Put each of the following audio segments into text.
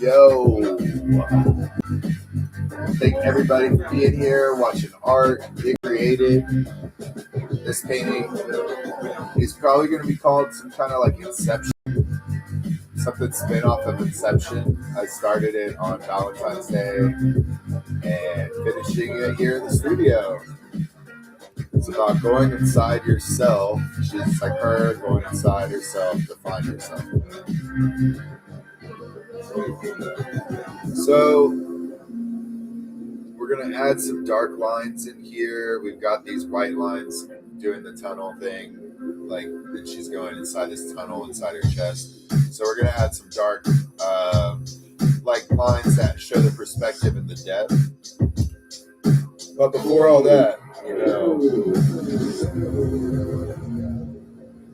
Yo, thank everybody for being here, watching art, get created. This painting is probably going to be called some kind of like Inception, something spin off of Inception. I started it on Valentine's Day and finishing it here in the studio. It's about going inside yourself. She's like her going inside herself to find herself. So we're going to add some dark lines in here. We've got these white lines doing the tunnel thing, like that she's going inside this tunnel inside her chest. So we're going to add some dark like lines that show the perspective and the depth. But before all that,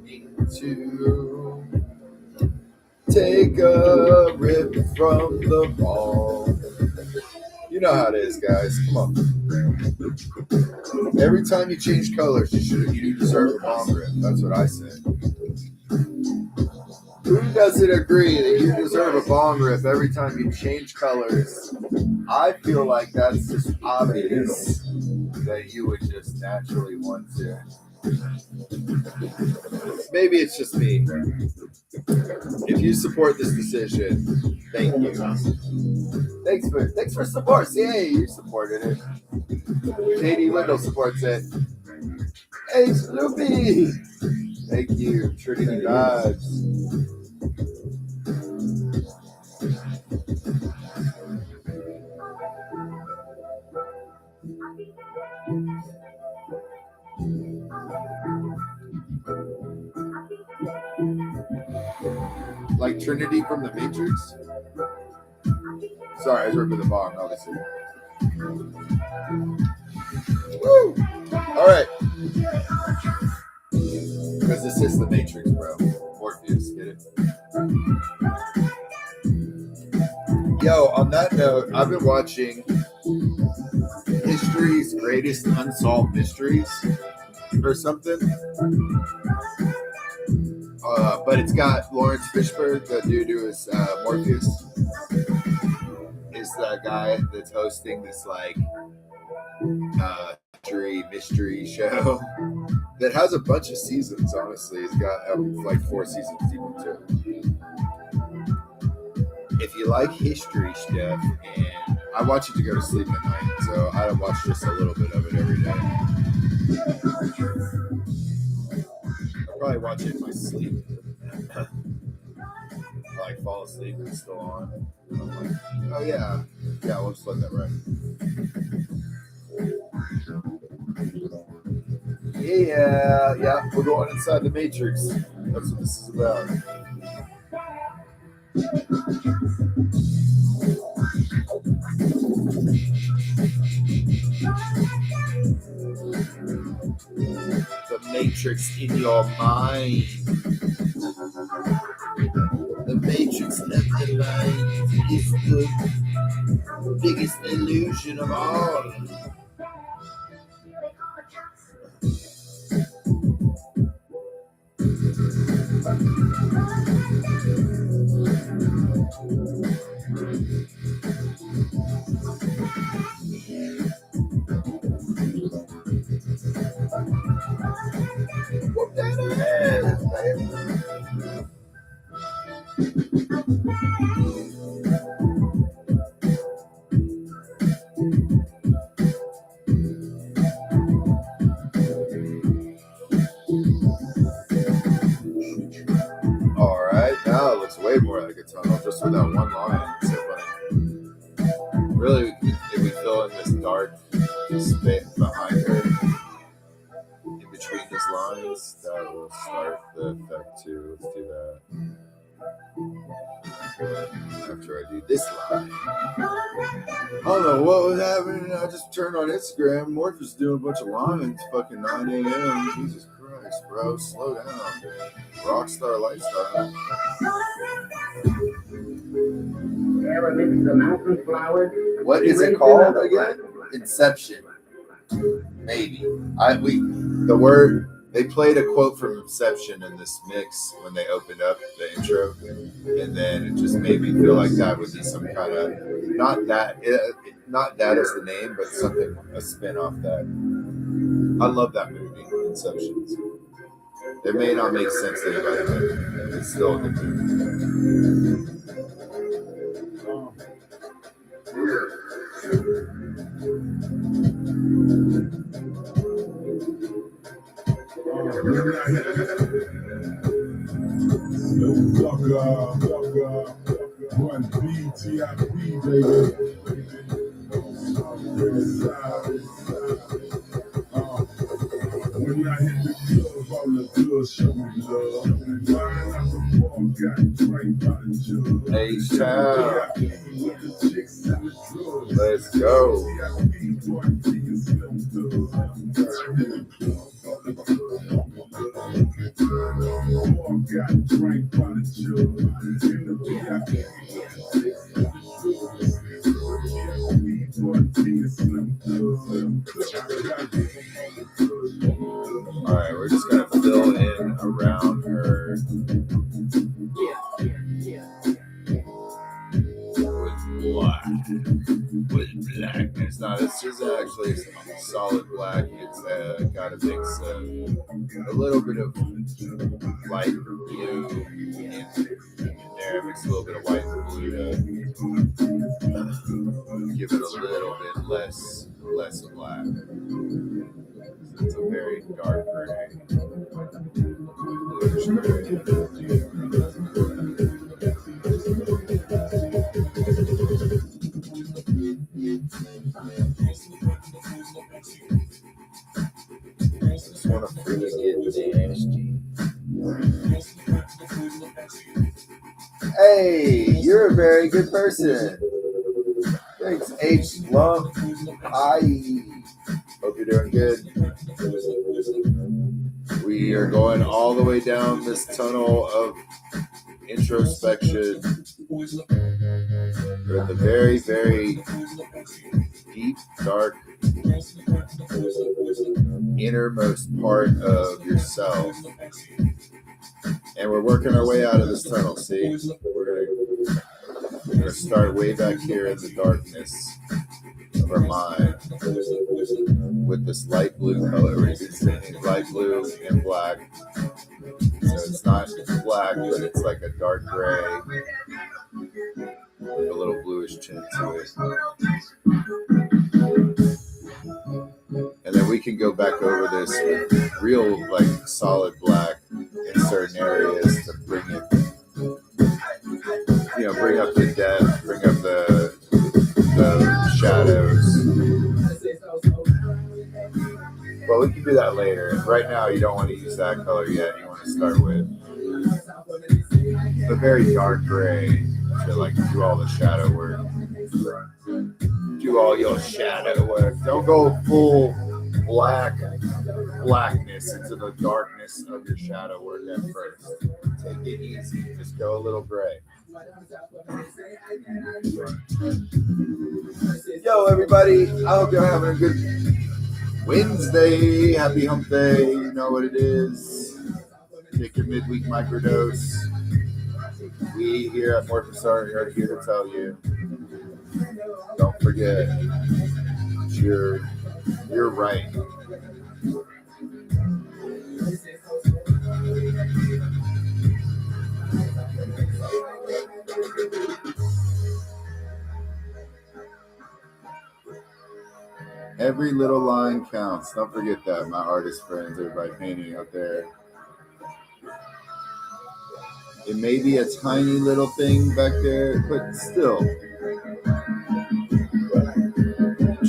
need to take a rip from the ball. You know how it is, guys. Come on. Every time you change colors, you deserve a bomb rip. That's what I say. Who doesn't agree that you deserve a bomb rip every time you change colors? I feel like that's just obvious that you would just naturally want to. Maybe it's just me. If you support this decision, thank you. Thanks for support. Yay, you supported it. JD Wendell supports it. Hey, Snoopy. Thank you, Trinity Vibes. Like Trinity from the Matrix? Sorry, I was ripping the bong, obviously. Woo! Alright. Because this is the Matrix, bro. Morpheus, get it? Yo, on that note, I've been watching History's Greatest Unsolved Mysteries or something. But it's got Lawrence Fishburne, the dude who is Morpheus, is the guy that's hosting this like mystery show that has a bunch of seasons. Honestly, it's got like 4 seasons even too. If you like history stuff, and I watch it to go to sleep at night, so I watch just a little bit of it every day. I probably watch it in my sleep. I like fall asleep and it's still on. And I'm like, oh yeah, we'll just let that run. Yeah, we're going inside the Matrix. That's what this is about. The Matrix in your mind. The Matrix left alive is the biggest illusion of all. What that is, baby? Alright, now it looks way more like a tunnel just with that one line. It's so funny. Really, if we fill in this dark space behind her, in between these lines, that will start the effect too. Let's do that. After I do this line. I don't know what was happening. I just turned on Instagram. Morpheus doing a bunch of lines. Fucking 9 a.m. Jesus Christ, bro. Slow down. Rockstar lifestyle. What is it called again? Inception. Maybe. The They played a quote from Inception in this mix when they opened up the intro, and then it just made me feel like that would be some kind of not that as the name, but something a spin off that. I love that movie, Inception. It may not make sense to anybody, but it's still a good movie. When I hit the club, all the girls show me love. Mine out the bar, got drank by the jug. H-Town. Let's go. Got drank by the jug. All right, we're just gonna fill in around her with blackness. Now this isn't actually solid black. It's got a mix of a little bit of light blue in there. Mix a little bit of white and blue to give it a little bit less black. It's a very dark gray. Just want to freaking get nasty. Hey, you're a very good person. Thanks, H. Lump. Hi. Hope you're doing good. We are going all the way down this tunnel of introspection. We're at the very, very deep, dark, innermost part of yourself. And we're working our way out of this tunnel, see? We're going to start way back here in the darkness of our mind with this light blue color. We're using light blue and black. So it's not black, but it's like a dark gray with a little bluish tint to it. And then we can go back over this with real like solid black in certain areas to bring it, bring up the depth, bring up the shadows. But we can do that later. Right now, you don't want to use that color yet. You want to start with the very dark gray to like do all the shadow work. Do all your shadow work. Don't go full blackness into the darkness of your shadow work at first. Take it easy. Just go a little gray. Yo, everybody. I hope you're having a good Wednesday. Happy hump day. You know what it is. Take your midweek microdose. We here at Morpheus are here to tell you, don't forget, you're right. Every little line counts. Don't forget that, my artist friends, everybody painting out there. It may be a tiny little thing back there, but still.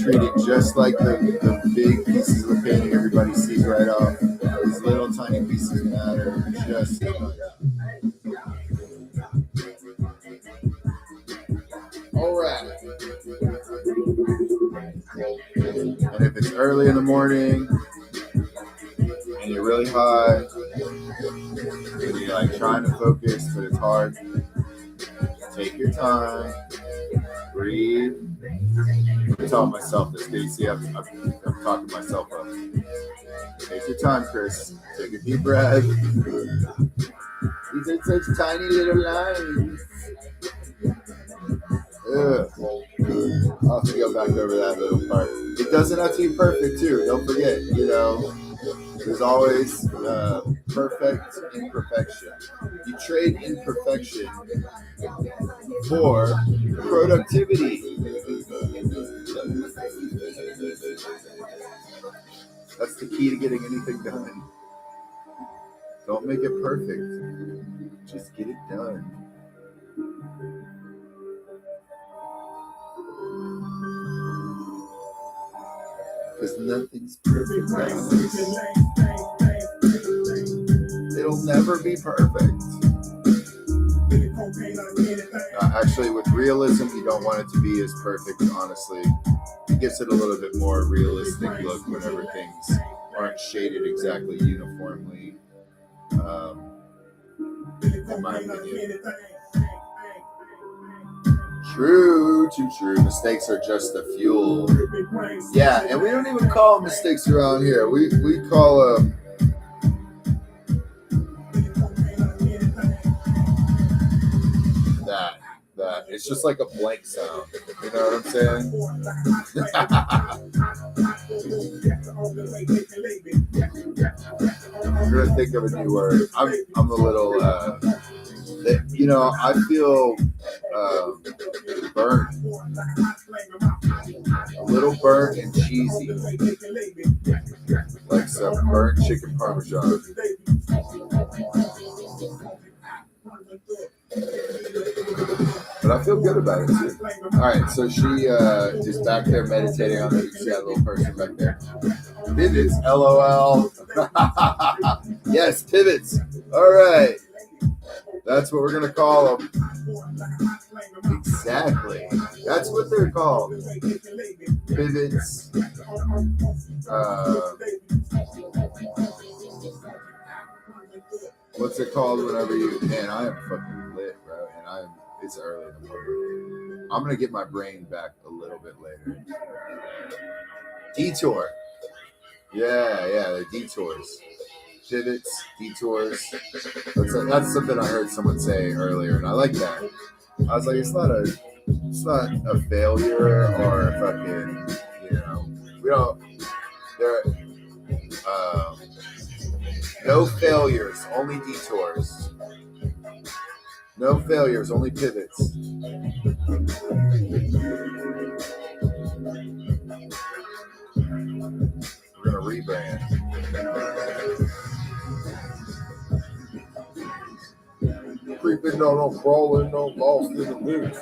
Treat it just like the big pieces of the painting everybody sees right off. These little tiny pieces matter just as much. All right. And if it's early in the morning and you're really high and you're like trying to focus but it's hard, take your time, breathe. I'm telling myself this, because you see, I'm talking myself up. Take your time, Chris. Take a deep breath. These are such tiny little lines. Ugh. I'll have to go back over that little part. It doesn't have to be perfect, too. Don't forget, there's always perfect imperfection. You trade imperfection for productivity. That's the key to getting anything done. Don't make it perfect. Just get it done. Because nothing's perfect. It'll never be perfect. Actually, with realism, you don't want it to be as perfect, honestly. It gives it a little bit more realistic look whenever things aren't shaded exactly uniformly, in my opinion. True. Mistakes are just the fuel. Yeah, and we don't even call them mistakes around here. We call them that. It's just like a blank sound. You know what I'm saying? I'm gonna think of a new word. I'm a little. I feel burnt. A little burnt and cheesy. Like some burnt chicken parmesan. But I feel good about it too. All right, so she is back there meditating on it. You see that little person back there. Pivots, LOL. Yes, pivots. All right. That's what we're going to call them. Exactly. That's what they're called. Pivots. What's it called whenever you... Man, I am fucking lit, bro. And it's early in the morning. I'm going to get my brain back a little bit later. Detour. Yeah, they're detours. Pivots, detours. That's something I heard someone say earlier, and I like that. I was like, it's not a failure or a fucking, we don't. There, no failures, only detours. No failures, only pivots. We're gonna rebrand. Creeping, no crawling, no lost in the woods.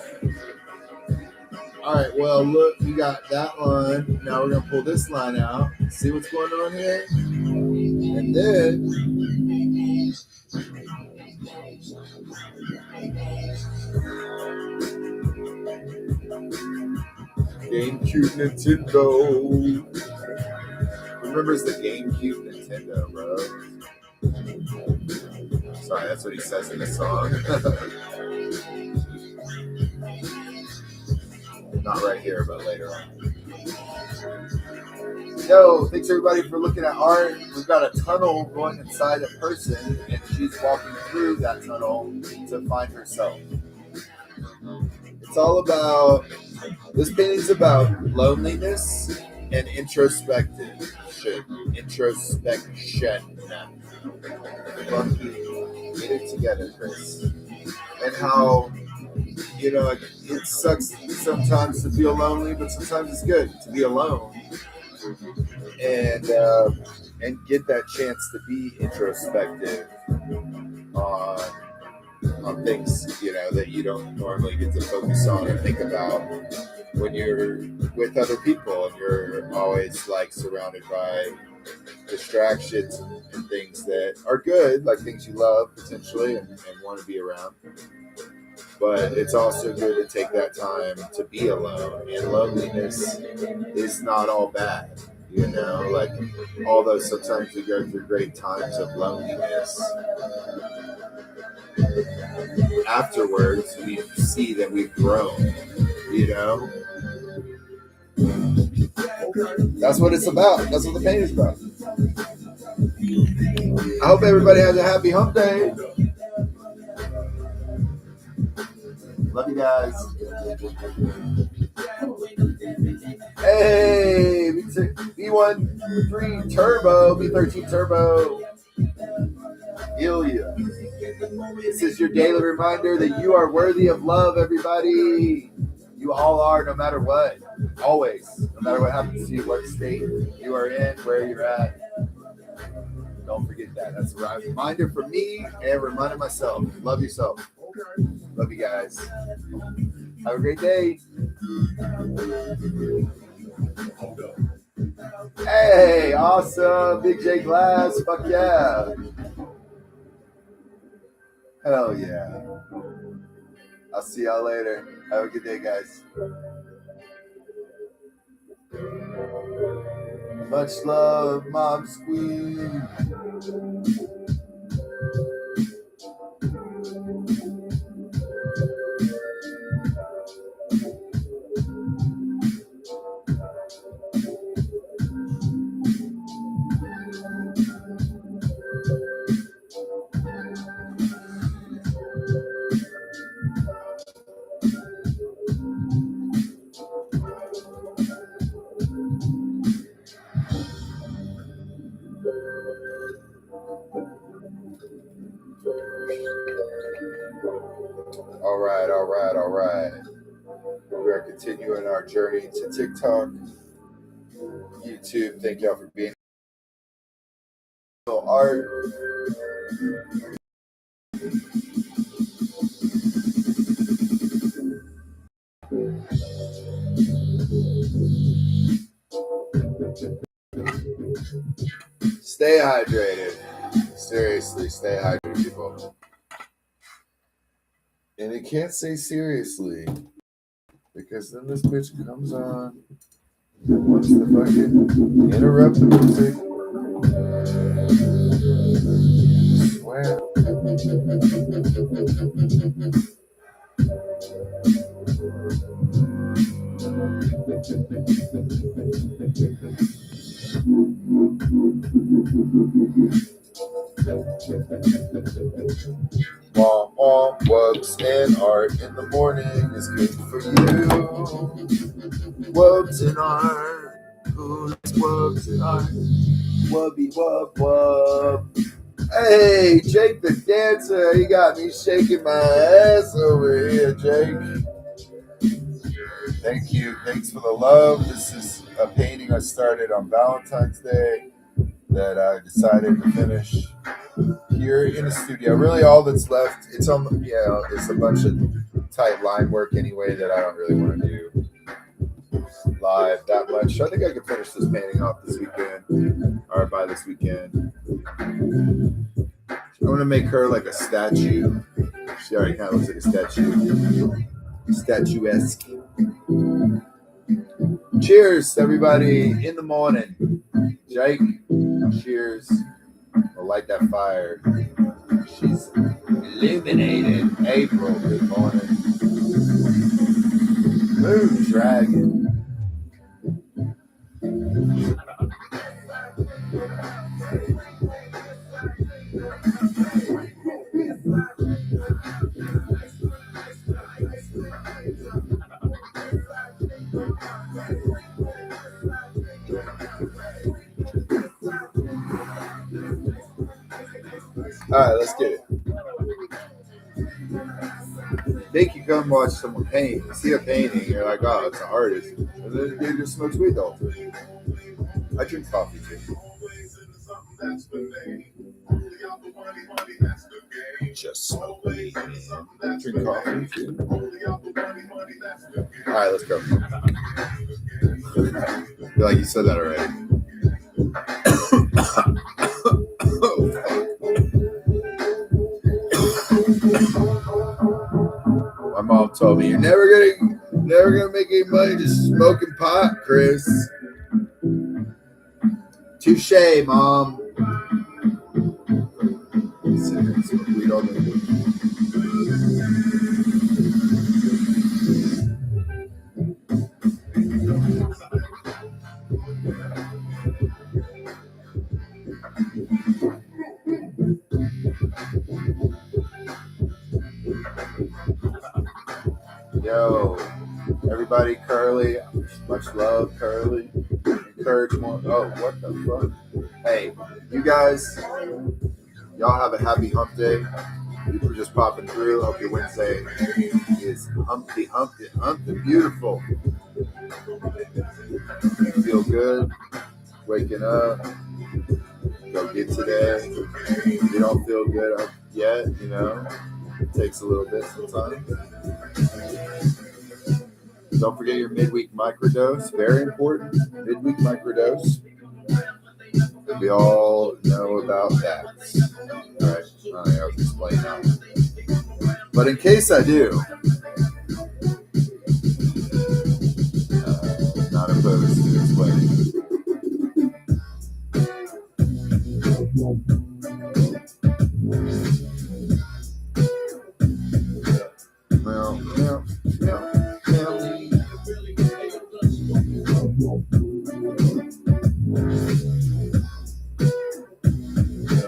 All right, well, look, we got that one. Now we're going to pull this line out, see what's going on here. And then GameCube Nintendo. Remembers the GameCube Nintendo, bro. Sorry, that's what he says in the song. Not right here, but later on. Yo, thanks everybody for looking at art. We've got a tunnel going inside a person, and she's walking through that tunnel to find herself. It's all about, this painting's about loneliness and introspection. Get it together, Chris. And how, it sucks sometimes to feel lonely, but sometimes it's good to be alone and get that chance to be introspective on things, that you don't normally get to focus on or think about when you're with other people and you're always surrounded by distractions and things that are good, like things you love potentially and want to be around. But it's also good to take that time to be alone. And loneliness is not all bad, although sometimes we go through great times of loneliness. Afterwards, we see that we've grown, That's what it's about. That's what the paint is about. I hope everybody has a happy hump day. Love you guys. Hey, B13 Turbo, B13 Turbo. Ilya. This is your daily reminder that you are worthy of love, everybody. You all are, no matter what. Always. No matter what happens to you, what state you are in, where you're at. Don't forget that. That's a reminder for me and a reminder myself. Love yourself. Love you guys. Have a great day. Hey, awesome. Big J Glass. Fuck yeah. Hell yeah. I'll see y'all later. Have a good day, guys. Much love, Mom Squeeze. All right. We are continuing our journey to TikTok, YouTube. Thank y'all for being here. Art. Stay hydrated. Seriously, stay hydrated, people. And it can't say seriously, because then this bitch comes on and wants to fucking interrupt the music. I swear. Wubs and art in the morning is good for you. Wubs and art. Ooh, that's wubs and art. Wubby wub wub. Hey, Jake the dancer. You got me shaking my ass over here, Jake. Thank you. Thanks for the love. This is a painting I started on Valentine's Day that I decided to finish here in the studio. Really, all that's left, it's a bunch of tight line work anyway that I don't really want to do live that much. So I think I can finish this painting off this weekend, or by this weekend. I want to make her like a statue. She already kind of looks like a statue. Statuesque. Cheers, everybody, in the morning. Jake, cheers. We'll light that fire. She's illuminated. April, good morning. Moon Dragon. All right, let's get it. Think you come watch someone paint, you see a painting, you're like, oh, it's an artist. And then the dude just smokes weed all day. I drink coffee too. Just smoke weed. Drink coffee too. All right, let's go. I feel like you said that already. My mom told me, you're never gonna make any money just smoking pot, Chris. Touche, Mom. Smoke weed all day. Yo, everybody, Curly. Much love, Curly. Encourage more. Oh, what the fuck? Hey, you guys, y'all have a happy hump day. People are just popping through. Hope your Wednesday is humpty, beautiful. You feel good, waking up, go get today. You don't feel good yet, you know, it takes a little bit sometimes. Don't forget your midweek microdose, very important. Midweek microdose. We all know about that. All right, I don't think I was explaining that. But in case I do, not opposed to explaining. Well.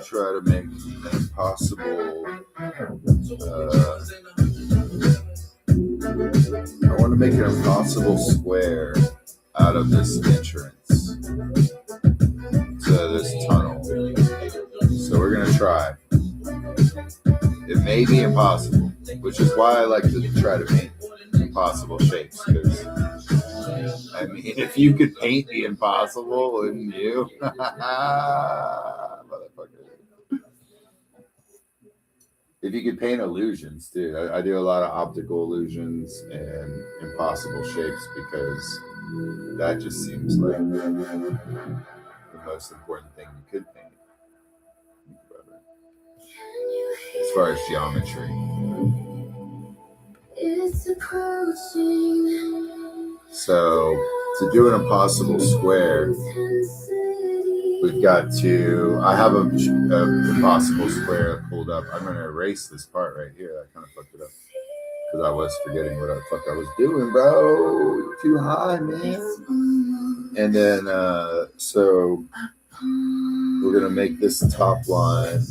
Try to make an impossible. I want to make an impossible square out of this entrance to this tunnel. So we're gonna try. It may be impossible, which is why I like to try to paint impossible shapes. Because I mean, if you could paint the impossible, wouldn't you? Motherfucker. If you could paint illusions too. I do a lot of optical illusions and impossible shapes because that just seems like the most important thing you could paint. As far as geometry. So to do an impossible square, we've got to, I have a impossible square pulled up. I'm going to erase this part right here. I kind of fucked it up because I was forgetting what the fuck I was doing, bro. You're too high, man. And then, so we're going to make this top line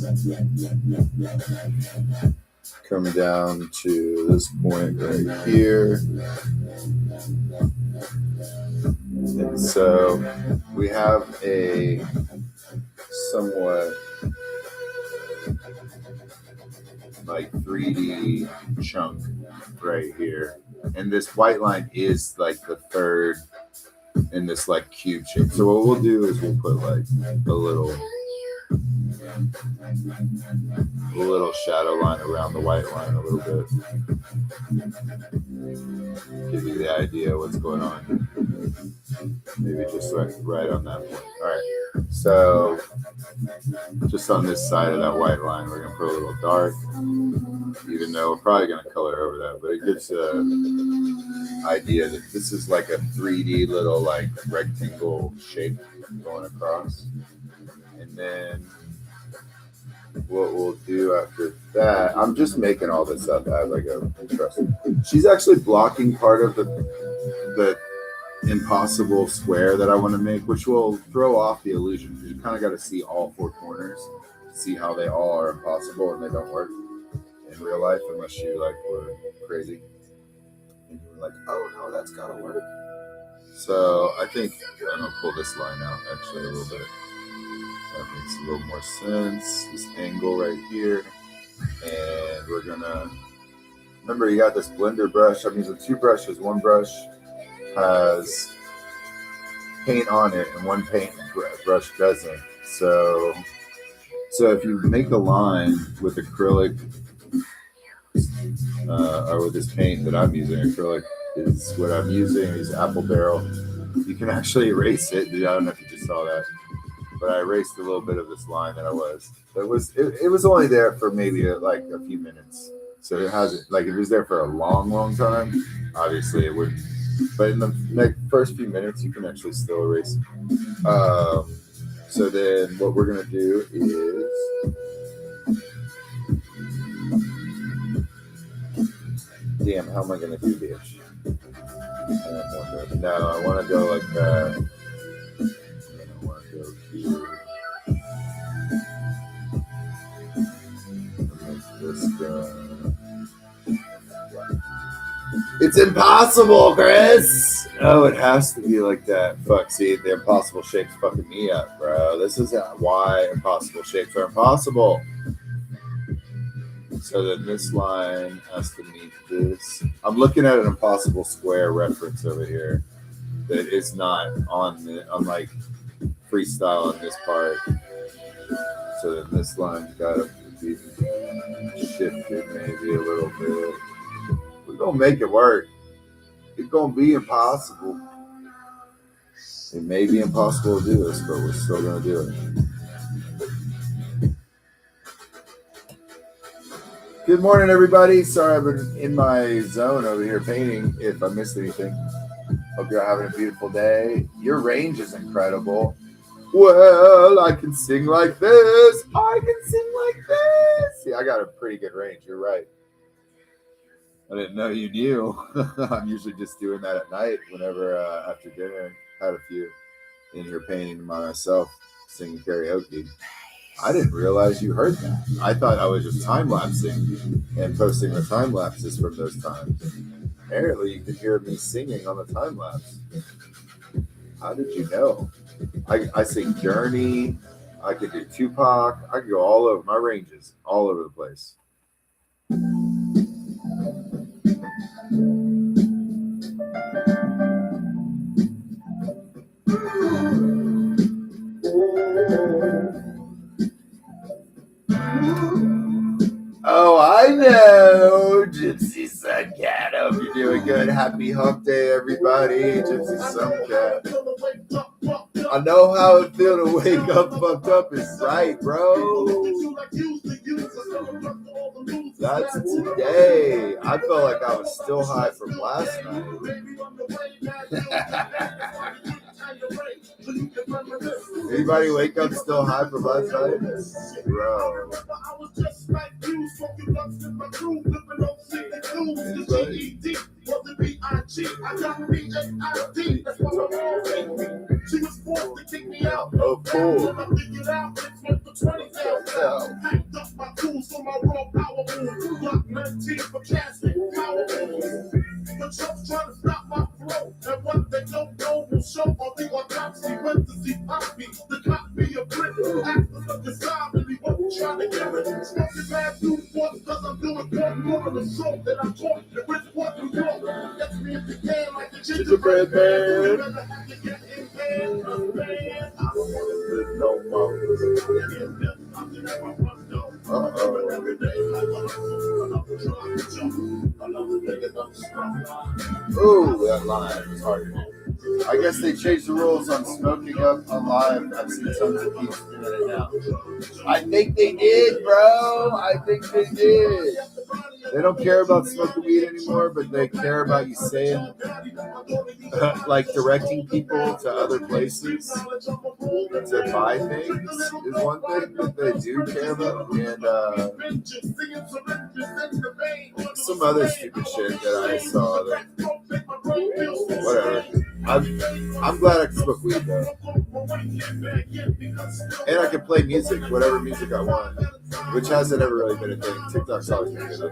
come down to this point right here. And so we have a somewhat like 3D chunk right here. And this white line is like the third in this like cube shape. So what we'll do is we'll put like a little shadow line around the white line a little bit. Give you the idea of what's going on. Maybe just right on that point. All right. So just on this side of that white line, we're gonna put a little dark, even though we're probably gonna color over that, but it gives an idea that this is like a 3D little like rectangle shape going across. And then what we'll do after that, I'm just making all this up as I go. Trust me. She's actually blocking part of the impossible square that I want to make, which will throw off the illusion because you kind of got to see all four corners to see how they all are impossible and they don't work in real life unless you like were crazy and you were like, oh no, that's gotta work. So I think I'm gonna pull this line out actually a little bit. That makes a little more sense. This angle right here, and we're gonna remember you got this blender brush. I'm using two brushes. One brush has paint on it and one paint brush doesn't. So if you make a line with acrylic or with this paint that I'm using, acrylic is what I'm using, is apple barrel. You can actually erase it. I don't know if you just saw that, but I erased a little bit of this line that it was only there for maybe like a few minutes. So it hasn't, like, if it was there for a long time, obviously it wouldn't. But in the first few minutes, you can actually still erase. So then what we're going to do is damn, how am I going to do this? No, I want to go like that. I want to go here. Make this go. It's impossible, Chris. Oh, it has to be like that. Fuck, see, the impossible shape's fucking me up, bro. This is why impossible shapes are impossible. So then this line has to meet this. I'm looking at an impossible square reference over here that is not on like freestyle on this part. So then this line's got to be shifted maybe a little bit. We're gonna make it work. It's gonna be impossible. It may be impossible to do this, but we're still gonna do it. Good morning, everybody. Sorry I've been in my zone over here painting. If I missed anything, hope you're having a beautiful day. Your range is incredible. Well, I can sing like this. I can sing like this. See, I got a pretty good range. You're right. I didn't know you knew. I'm usually just doing that at night whenever after dinner. Had a few in here painting by myself, singing karaoke. I didn't realize you heard that. I thought I was just time-lapsing and posting the time-lapses from those times. Apparently, you could hear me singing on the time-lapse. How did you know? I sing Journey. I could do Tupac. I could go all over my ranges, all over the place. Oh, I know. Gypsy Sun Cat. I hope you're doing good. Happy hump day, everybody. Gypsy Sun Cat. I know how it feels to wake up fucked up. It's right, bro. That's today. I felt like I was still high from last night. Anybody wake up still high from last night? Bro. She was forced to kick me out. Oh, cool. Packed up my tools for my raw power move. Block 19 for casting power moves. The Trump's trying to stop my flow. And what they don't know will show on the autopsy. Went to see Poppy, the copy of Britain. After the design, really wasn't trying to get it. Smoking bad news once, cause I'm doing more of the show that I'm talking to with what you know. Gets me in the can like the gingerbread man. You better have to get in hand, man. I don't want to live no more. Ooh, that line was hard. I guess they changed the rules on smoking up on live. I've seen tons of people doing it now. I think they did, bro. I think they did. They don't care about smoking weed anymore, but they care about you saying, like directing people to other places to buy things is one thing that they do care about. And some other stupid shit that I saw that, whatever. I'm glad I can smoke weed though. And I can play music, whatever music I want, which hasn't ever really been a thing. TikTok's always been a thing.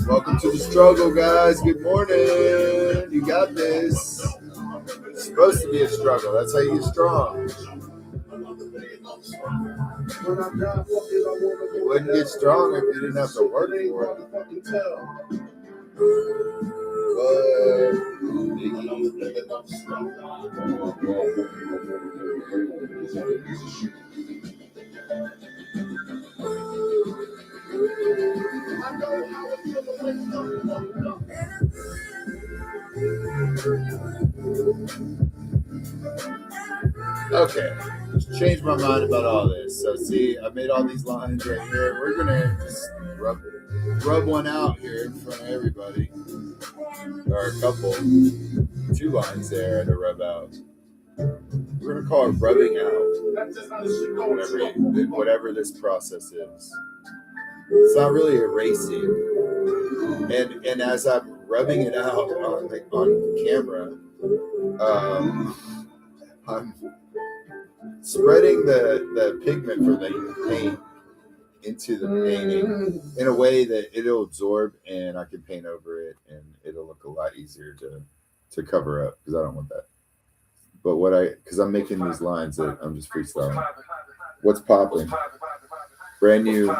Welcome to the struggle, guys. Good morning. You got this. It's supposed to be a struggle. That's how you get strong. You wouldn't get strong if you didn't have to work for it. Okay, just changed my mind about all this. So see, I made all these lines right here. We're gonna just rub one out here in front of everybody. Or a couple, 2 lines there to rub out. We're gonna call it rubbing out. Whatever this process is. It's not really erasing. And as I'm rubbing it out on camera, I'm spreading the pigment from the paint into the painting in a way that it'll absorb and I can paint over it and it'll look a lot easier to cover up because I don't want that. But because I'm making these lines that I'm just freestyling. What's popping? Brand new.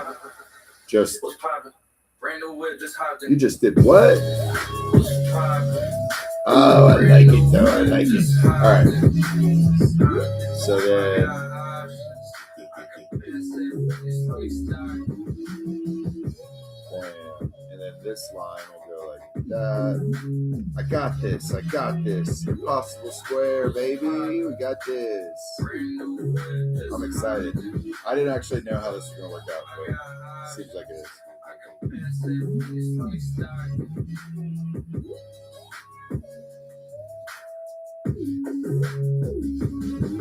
You just did what? Oh, I like it though. I like it. All right. So then. And then this line will go like that. I got this. Impossible square, baby. We got this. I'm excited. I didn't actually know how this was going to work out, but it seems like it is.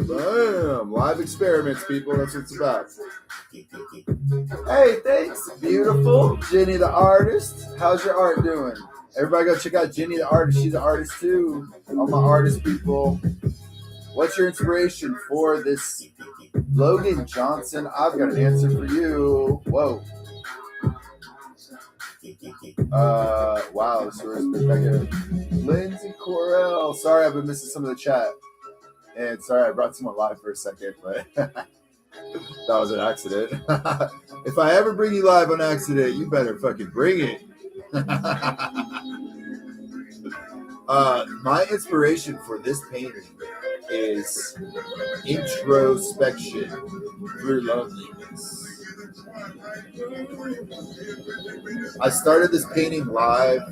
Boom! Live experiments, people. That's what it's about. Hey, thanks, beautiful Jenny the artist. How's your art doing? Everybody go check out Jenny the artist. She's an artist too. All my artist people. What's your inspiration for this? Logan Johnson, I've got an answer for you. Whoa. Wow, this was spectacular. Lindsay Corell. Sorry, I've been missing some of the chat. And sorry, I brought someone live for a second, but that was an accident. If I ever bring you live on accident, you better fucking bring it. My inspiration for this painting is introspection through loneliness. I started this painting live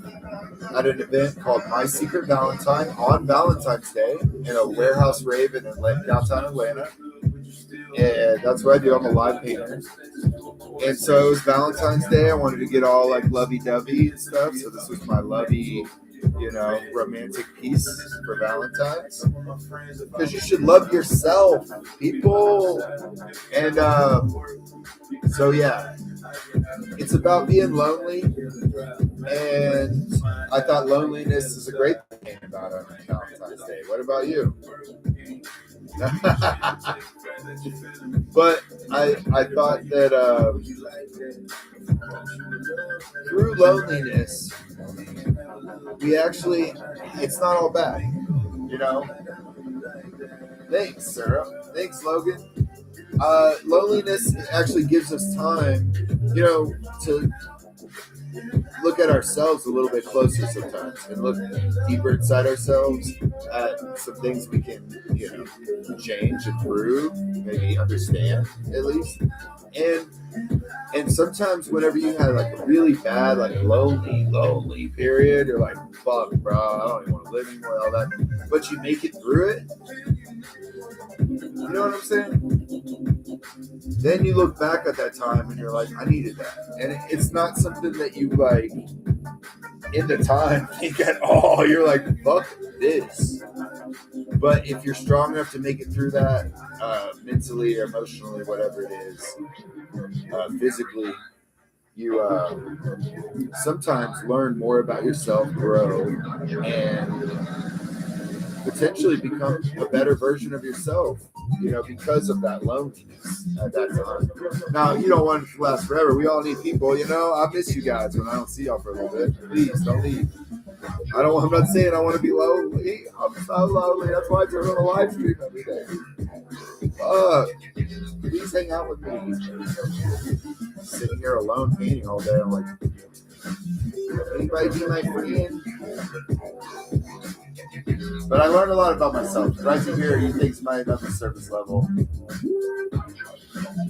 at an event called My Secret Valentine on Valentine's Day in a warehouse rave in downtown Atlanta. And that's what I do. I'm a live painter. And so it was Valentine's Day. I wanted to get all like lovey-dovey and stuff. So this was my lovey, romantic piece for Valentine's. Because you should love yourself, people. And so, yeah. It's about being lonely. And I thought loneliness is a great thing about on Valentine's Day. What about you? But I thought that through loneliness, it's not all bad, Thanks, Sarah. Thanks, Logan. Loneliness actually gives us time, to look at ourselves a little bit closer sometimes and look deeper inside ourselves at some things we can, change, improve, maybe understand at least. And sometimes whenever you have like a really bad, like lonely period, you're like, fuck, bro, I don't even want to live anymore, all that. But you make it through it. You know what I'm saying? Then you look back at that time and you're like, I needed that. And it's not something that you like in the time think at all. You're like, fuck this. But if you're strong enough to make it through that, mentally or emotionally, whatever it is, physically, you sometimes learn more about yourself, grow, and potentially become a better version of yourself, because of that loneliness at that time. Now, you don't want it to last forever. We all need people, I miss you guys when I don't see y'all for a little bit. Please don't leave. I'm not saying I want to be lonely. I'm so lonely. That's why I turn on a live stream every day. Please hang out with me. Sitting here alone painting all day. I'm like, anybody be my friend? But I learned a lot about myself. Right here, you think somebody at the surface level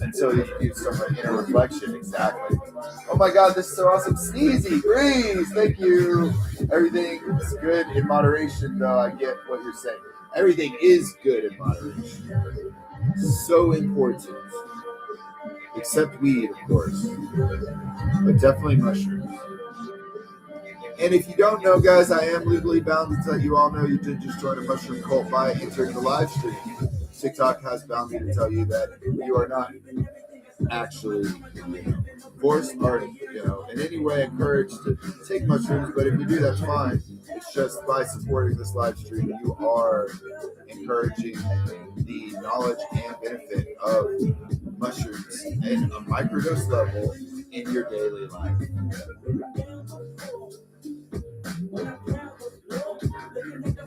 until you do some inner reflection. Exactly. Oh my God, this is so awesome. Sneezy, Breeze, thank you. Everything is good in moderation, though. I get what you're saying. Everything is good in moderation. So important. Except weed, of course. But definitely mushrooms. And if you don't know, guys, I am legally bound to tell you all know you did just join a mushroom cult by entering the live stream. TikTok has bound me to tell you that you are not actually forced or in any way encouraged to take mushrooms, but if you do, that's fine. It's just by supporting this live stream, you are encouraging the knowledge and benefit of mushrooms in a microdose level in your daily life.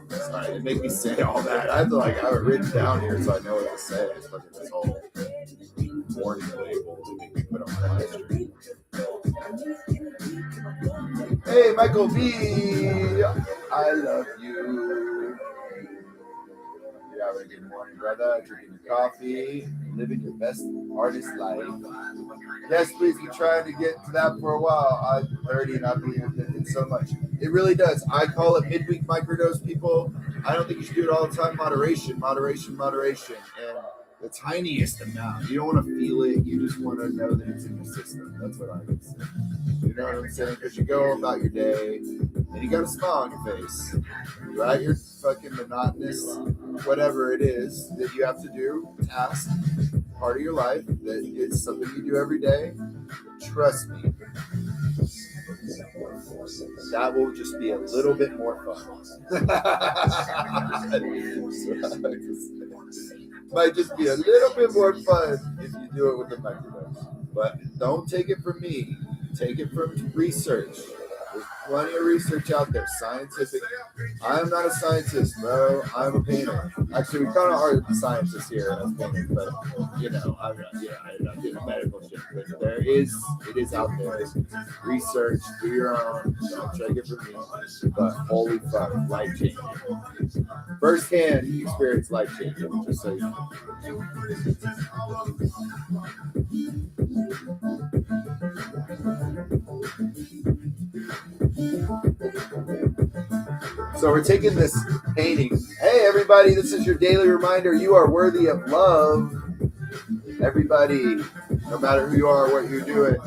Sorry, it made me say all that. I have to have it written down here so I know what to say. It's like this whole warning label to make me put on my live stream. Hey, Michael B, I love you. You're having a good morning, brother. Drinking your coffee, living your best artist life. Yes, please be trying to get to that for a while. I'm 30 and I believe in so much. It really does. I call it midweek microdose, people. I don't think you should do it all the time. Moderation. And the tiniest amount. You don't want to feel it. You just want to know that it's in your system. That's what I would say. You know what I'm saying? Because you go about your day and you got a smile on your face. Right? Your fucking monotonous, whatever it is that you have to do, task, part of your life, that it's something you do every day. Trust me. That will just be a little bit more fun. Might just be a little bit more fun if you do it with the microdose. But don't take it from me. Take it from research. There's plenty of research out there, scientific. I'm not a scientist, bro. I'm a painter. Actually, we kind of are scientists here as painters, but I'm not doing medical shit. But it is out there. Research, do your own. Don't take it from me. But holy fuck, life changing. First-hand experience, life changing. Just so you know. So we're taking this painting. Hey, everybody, this is your daily reminder. You are worthy of love. Everybody, no matter who you are or what you're doing.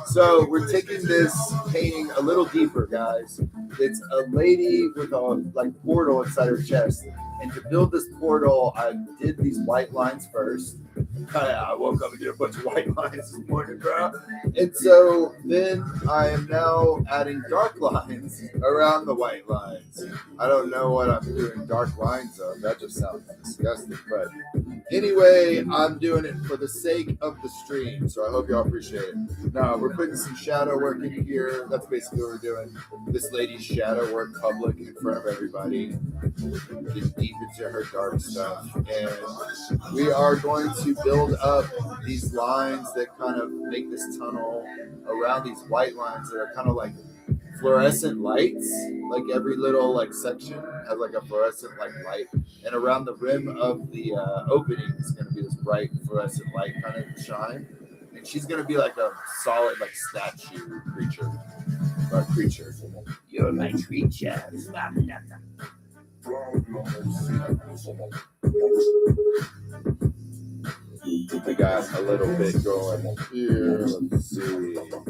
So we're taking this painting a little deeper, guys. It's a lady with a portal inside her chest. And to build this portal, I did these white lines first. I woke up and did a bunch of white lines this morning, bro. And so then I am now adding dark lines around the white lines. I don't know what I'm doing dark lines of. That just sounds disgusting. But anyway, I'm doing it for the sake of the stream. So I hope y'all appreciate it. Now, we're putting some shadow work in here. That's basically what we're doing. This lady's shadow work public in front of everybody. Get deep into her dark stuff. And we are going to build up these lines that kind of make this tunnel around these white lines that are kind of like fluorescent lights. Like every little section has like a fluorescent light. And around the rim of the opening is going to be this bright fluorescent light kind of shine. And she's going to be like a solid statue creature. You're my creature. I got a little bit going here. Let's see. Pull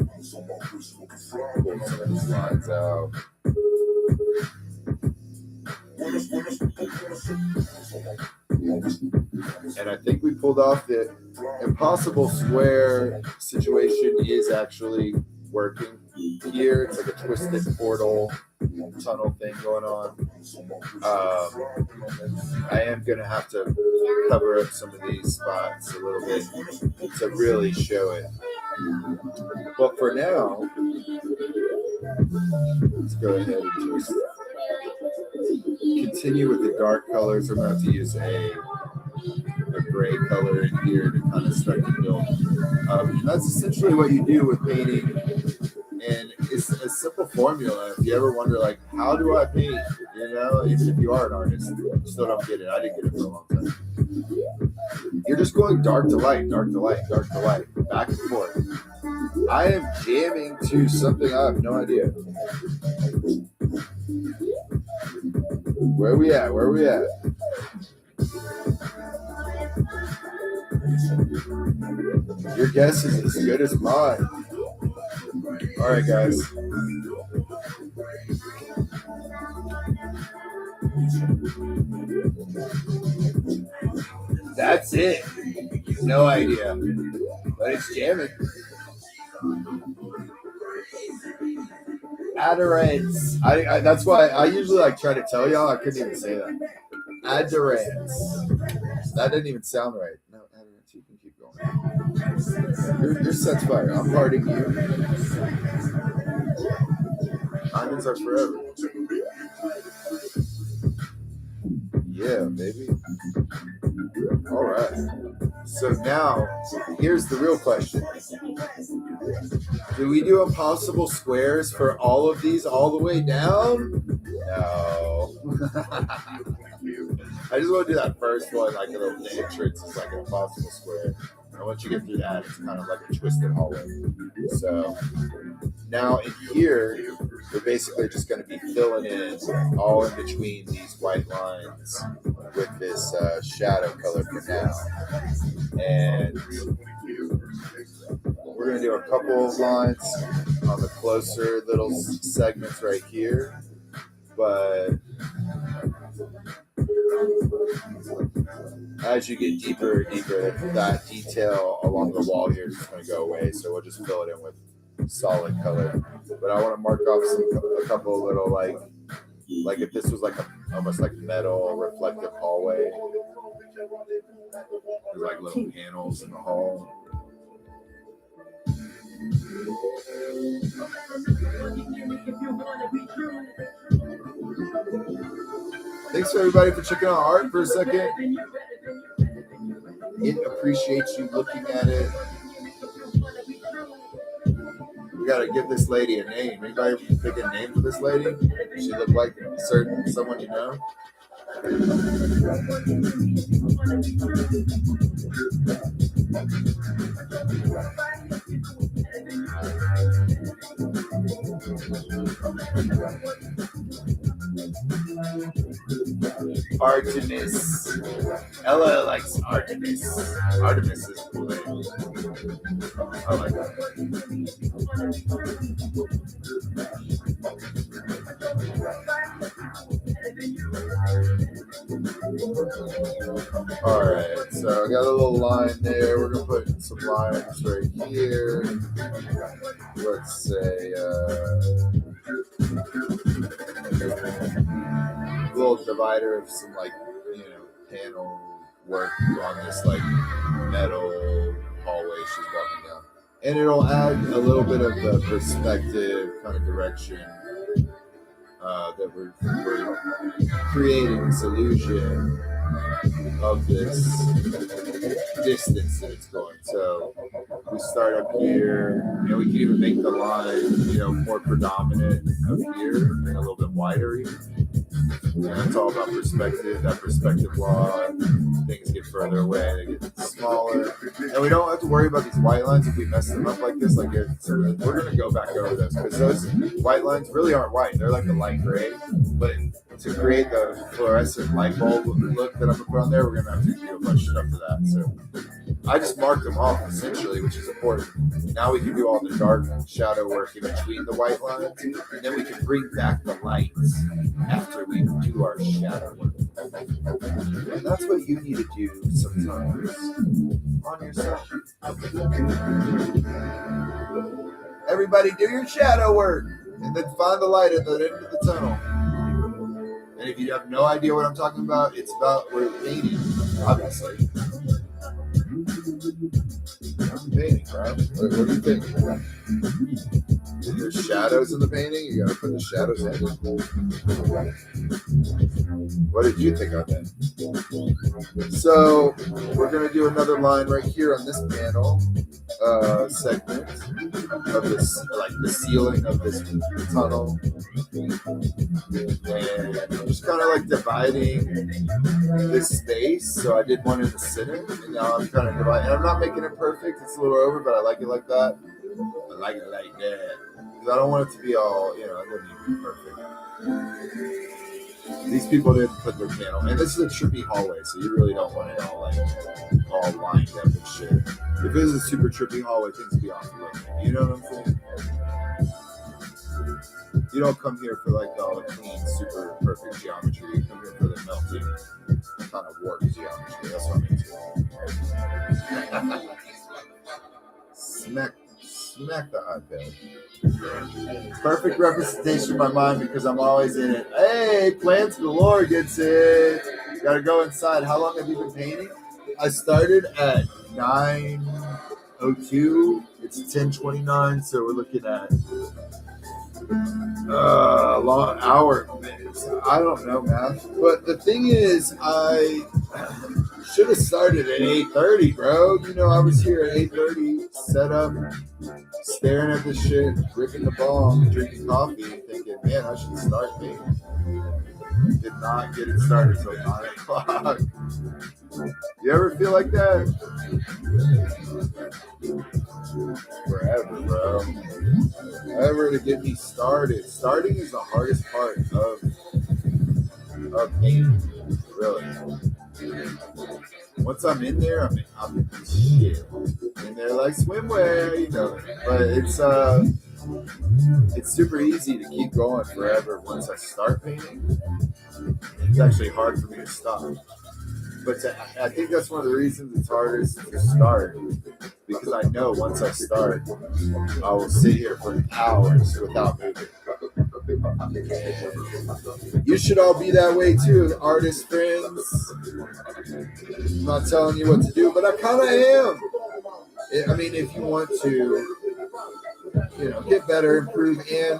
some of these lines out. And I think we pulled off the impossible square situation is actually working. Here it's like a twisted portal tunnel thing going on. I am gonna have to cover up some of these spots a little bit to really show it. But for now, let's go ahead and just continue with the dark colors. I'm going to have to use a gray color in here to kind of start to build. That's essentially what you do with painting. And it's a simple formula. If you ever wonder, how do I paint? Even if you are an artist, you still don't get it. I didn't get it for a long time. You're just going dark to light, dark to light, dark to light, back and forth. I am jamming to something I have no idea. Where we at? Your guess is as good as mine. All right, guys. That's it. No idea, but it's jamming. Adorants. That's why I usually like try to tell y'all. I couldn't even say that. Adorants. That didn't even sound right. No, Adorants. You can keep going. Your set's fire. I'm partying you. Diamonds are forever. Yeah, baby. All right. So now, here's the real question. Do we do impossible squares for all of these all the way down? No. I just want to do that first one, like a little entrance is like an impossible square. And once you get through that, it's kind of like a twisted hallway. So now in here, we're basically just going to be filling in all in between these white lines with this shadow color for now. And we're going to do a couple of lines on the closer little segments right here. But as you get deeper and deeper, that detail along the wall here is going to go away. So we'll just fill it in with solid color. But I want to mark off a couple of little like if this was like almost like metal reflective hallway. There's like little panels in the hall. Thanks everybody for checking out art for a second. It appreciates you looking at it. We gotta give this lady a name. Anybody pick a name for this lady? She look like someone you know? Artemis. Ella likes Artemis. Artemis is a cool name. I like that. Alright, so I got a little line there. We're going to put some lines right here. Let's say, little divider of some panel work on this metal hallway she's walking down, and it'll add a little bit of the perspective kind of direction that we're creating this illusion of this distance that it's going. So we start up here, and we can even make the line more predominant up here and a little bit wider even. And it's all about perspective, that perspective law. Things get further away, they get smaller. And we don't have to worry about these white lines if we mess them up like this. We're going to go back over those because those white lines really aren't white. They're like a light gray. But to create the fluorescent light bulb look that I'm going to put on there, we're going to have to do a bunch of stuff for that. So I just marked them off essentially, which is important. Now we can do all the dark shadow work in between the white lines, and then we can bring back the lights after we do our shadow work. And that's what you need to do sometimes on yourself. Everybody do your shadow work, and then find the light at the end of the tunnel. And if you have no idea what I'm talking about, it's about we're painting, obviously. I'm painting, bro. What do you think? There's shadows in the painting. You gotta put the shadows in. What did you think of that? So we're gonna do another line right here on this panel segment of this, the ceiling of this tunnel, and I'm just kind of dividing this space. So I did one in the center, and now I'm kind of dividing. And I'm not making it perfect; it's a little over, but I like it like that. I like it like that because I don't want it to be all, it doesn't need to be perfect. These people didn't put their panel, and this is a trippy hallway, so you really don't want it all lined up and shit. If If it was a super trippy hallway, things would be off the limit. You know what I'm saying? You don't come here for like all the clean, super perfect geometry. You come here for the melting, kind of warped geometry. That's what I'm into. Smack the iPad. Perfect representation in my mind because I'm always in it. Hey, plants galore gets it. Gotta go inside. How long have you been painting? I started at 9:02. It's 10:29, so we're looking at a long hour. I don't know math, but the thing is, I should have started at 8:30, bro. You know, I was here at 8:30, set up, staring at the shit, ripping the bong, drinking coffee, thinking, man, I should start painting. Did not get it started till 9 o'clock. You ever feel like that? Forever, bro. Ever to get me started. Starting is the hardest part of painting, really. Once I'm in there, I'm in shit. And they're like swimwear, you know. But it's super easy to keep going forever once I start painting. It's actually hard for me to stop. But I think that's one of the reasons it's hardest to start, because I know once I start, I will sit here for hours without moving. You should all be that way too, artist friends. I'm not telling you what to do, but I kind of am. I mean, if you want to, you know, get better, improve, and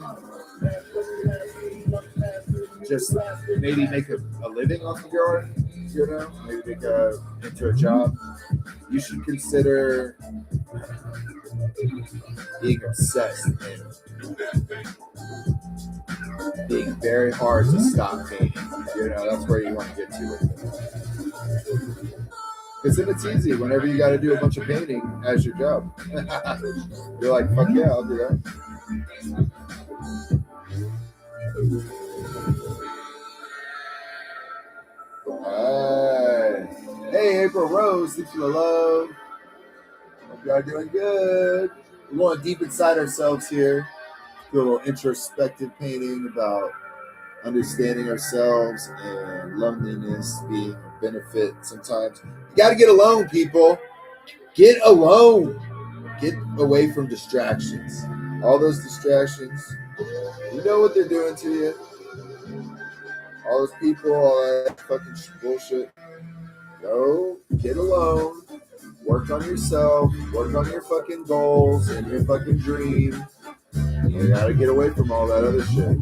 just maybe make a living off of your art, you know, maybe make into a job, you should consider being obsessed and being very hard to stop painting. You know, that's where you want to get to with it. Because then it's easy whenever you got to do a bunch of painting as your job. You're like, fuck yeah, I'll do that. Alright. Hey, April Rose, thanks for the love. Hope y'all doing good. We're going deep inside ourselves here. Do a little introspective painting about understanding ourselves and loneliness being a benefit sometimes. You got to get alone, people. Get alone. Get away from distractions. All those distractions, you know what they're doing to you. All those people, all that fucking bullshit. Go get alone. Work on yourself. Work on your fucking goals and your fucking dream. You gotta get away from all that other shit.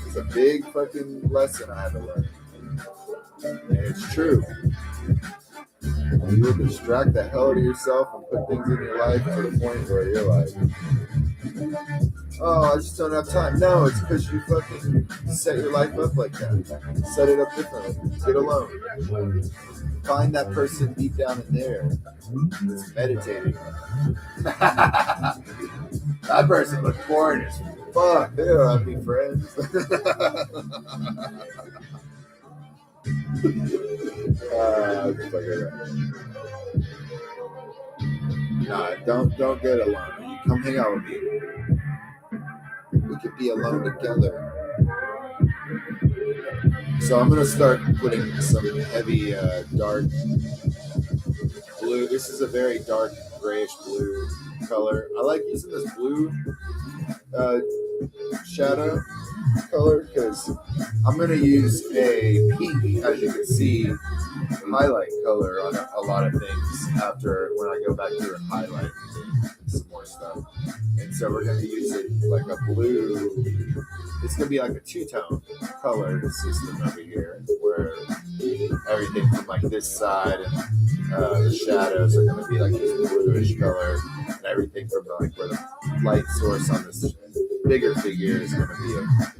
It's a big fucking lesson I had to learn. And it's true. You will distract the hell out of yourself and put things in your life to the point where you're like, oh, I just don't have time. No, it's because you fucking set your life up like that. Set it up differently. Get alone. Find that person deep down in there that's meditating. That person looks boring as fuck. They don't have any friends. Nah, don't get alone. You come hang out with me. We could be alone together. So I'm gonna start putting some heavy dark blue. This is a very dark grayish blue color. I like using this blue shadow color because I'm gonna use a pink, as you can see, highlight color on a lot of things after when I go back through and highlight some more stuff. And so we're going to use it like a blue. It's going to be like a two-tone color system over here where everything from like this side and the shadows are going to be like this bluish color, and everything from like where the light source on this bigger figure is going to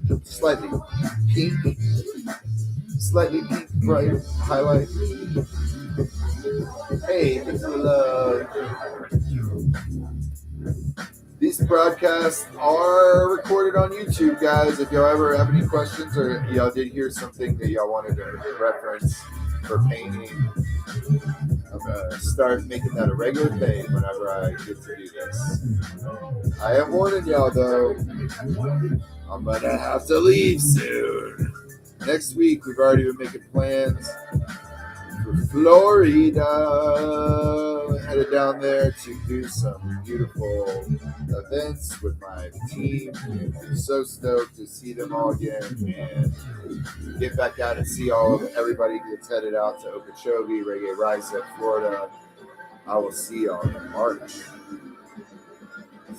be a slightly pink bright highlight. Hey, thanks for the love. These broadcasts are recorded on YouTube, guys. If y'all ever have any questions or y'all did hear something that y'all wanted to reference for painting, I'm start making that a regular thing whenever I get to do this. I am warning y'all though, I'm gonna have to leave soon. Next week, we've already been making plans for Florida. Headed down there to do some beautiful events with my team. I'm so stoked to see them all again and get back out and see everybody that's headed out to Okeechobee, Reggae Rise at Florida. I will see y'all in March.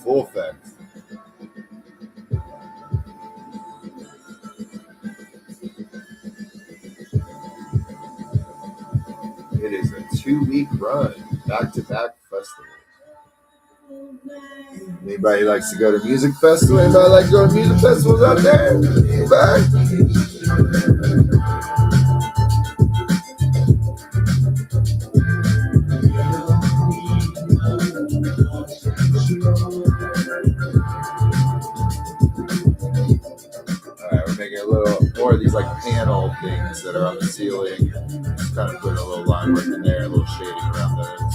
Full effect. It is a 2-week run, back-to-back festival. Anybody likes to go to music festivals? Anybody like to go to music festivals out there? Anybody? Alright, we're making a little more of these like panel things that are on the ceiling. Just kind of putting a little line work in there, a little shading around those.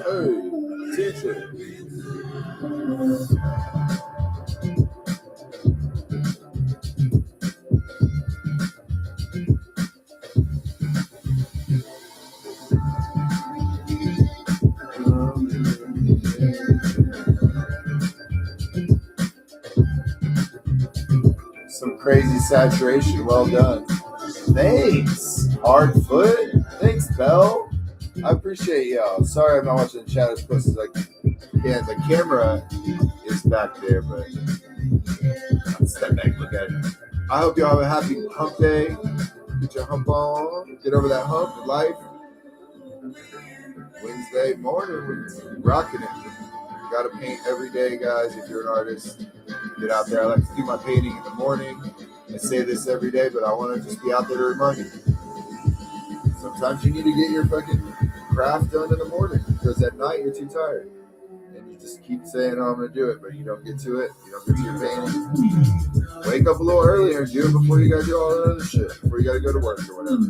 Hey, teacher. Some crazy saturation. Well done. Thanks, Hardfoot. Thanks, Belle. I appreciate y'all. Sorry I'm not watching the chat as close as I can. The camera is back there, but I'll step back and look at it. I hope y'all have a happy hump day. Get your hump on. Get over that hump in life. Wednesday morning, we're rocking it. Got to paint every day, guys. If you're an artist, get out there. I like to do my painting in the morning. I say this every day, but I want to just be out there to remind you. Sometimes you need to get your fucking craft done in the morning because at night you're too tired. And you just keep saying, oh, I'm going to do it, but you don't get to it. You don't get to your painting. Wake up a little earlier and do it before you got to do all that other shit, before you got to go to work or whatever.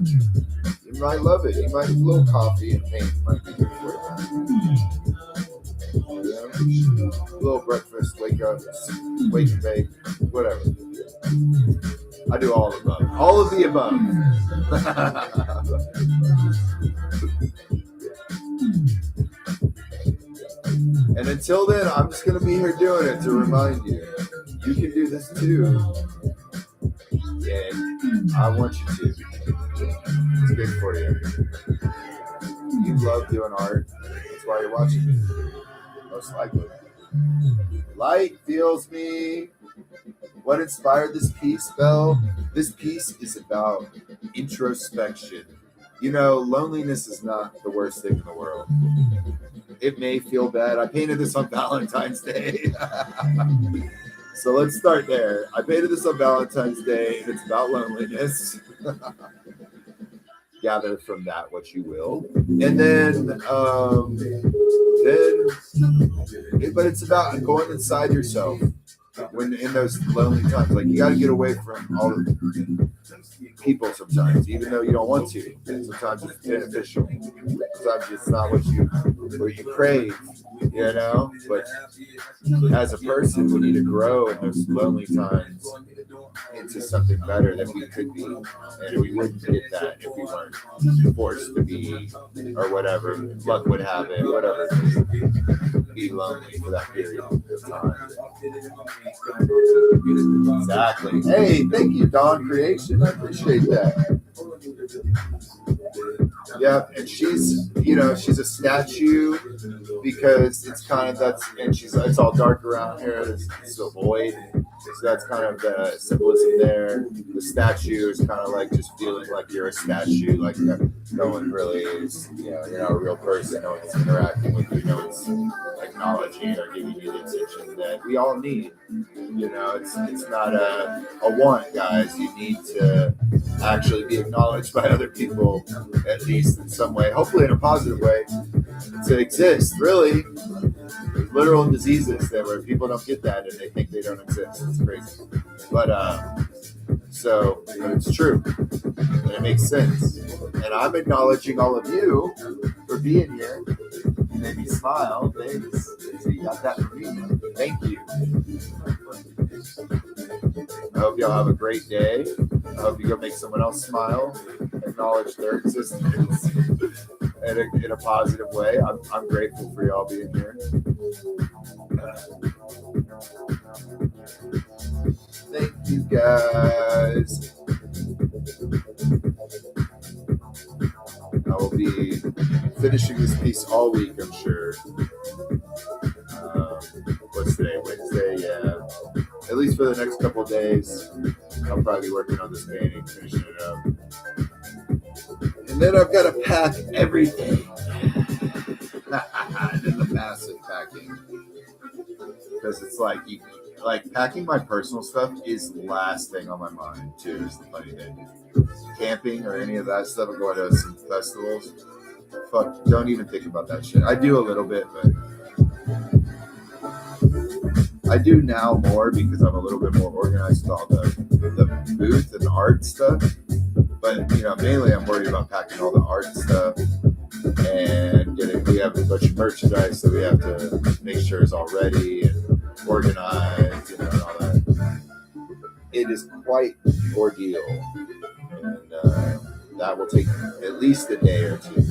You might love it. You might need a little coffee and paint might be good for you. Yeah. A little breakfast, wake up, wake and bake, whatever. I do all of the above. All of the above. And until then, I'm just going to be here doing it to remind you. You can do this too. Yeah, I want you to. It's good for you. You love doing art. That's why you're watching me. Most likely. Light feels me. What inspired this piece, Belle? This piece is about introspection. You know, loneliness is not the worst thing in the world. It may feel bad. I painted this on Valentine's Day. So let's start there. I painted this on Valentine's Day, and it's about loneliness. Gather from that what you will. And then, but it's about going inside yourself when in those lonely times. Like, you got to get away from all the people sometimes, even though you don't want to. Sometimes it's beneficial. Sometimes it's not what you crave, you know? But as a person, we need to grow in those lonely times into something better than we could be. And we wouldn't get that if we weren't forced to be, or whatever. Luck would have it, whatever it is. Be lonely for that period of time. Exactly. Hey, thank you, Dawn Creation. I appreciate that. Yeah, and she's a statue because it's kind of it's all dark around here. It's a void. So that's kind of the symbolism there. The statue is kind of like just feeling like you're a statue, like no one really is, you're not a real person, no one's interacting with you, no one's acknowledging or giving you the attention that we all need. It's not a want, guys. You need to actually be acknowledged by other people, at least in some way, hopefully in a positive way, to exist, really. There's literal diseases that where people don't get that and they think they don't exist. It's crazy. But it's true. And it makes sense. And I'm acknowledging all of you for being here. You made me smile. Thanks. So you got that for me. Thank you. I hope y'all have a great day. I hope you go make someone else smile, acknowledge their existence in a positive way. I'm grateful for y'all being here. Thank you, guys. I will be finishing this piece all week, I'm sure. What's today? Wednesday, yeah. At least for the next couple of days, I'll probably be working on this painting, finishing it up. And then I've got to pack everything. And then the massive packing. Because it's like, packing my personal stuff is the last thing on my mind, too, is the funny thing. Camping or any of that stuff, or going to some festivals, fuck, don't even think about that shit. I do a little bit, but I do now more because I'm a little bit more organized with all the booth and the art stuff. But, mainly I'm worried about packing all the art stuff and we have a bunch of merchandise that we have to make sure is all ready and organized, and all that. It is quite an ordeal. And that will take at least a day or two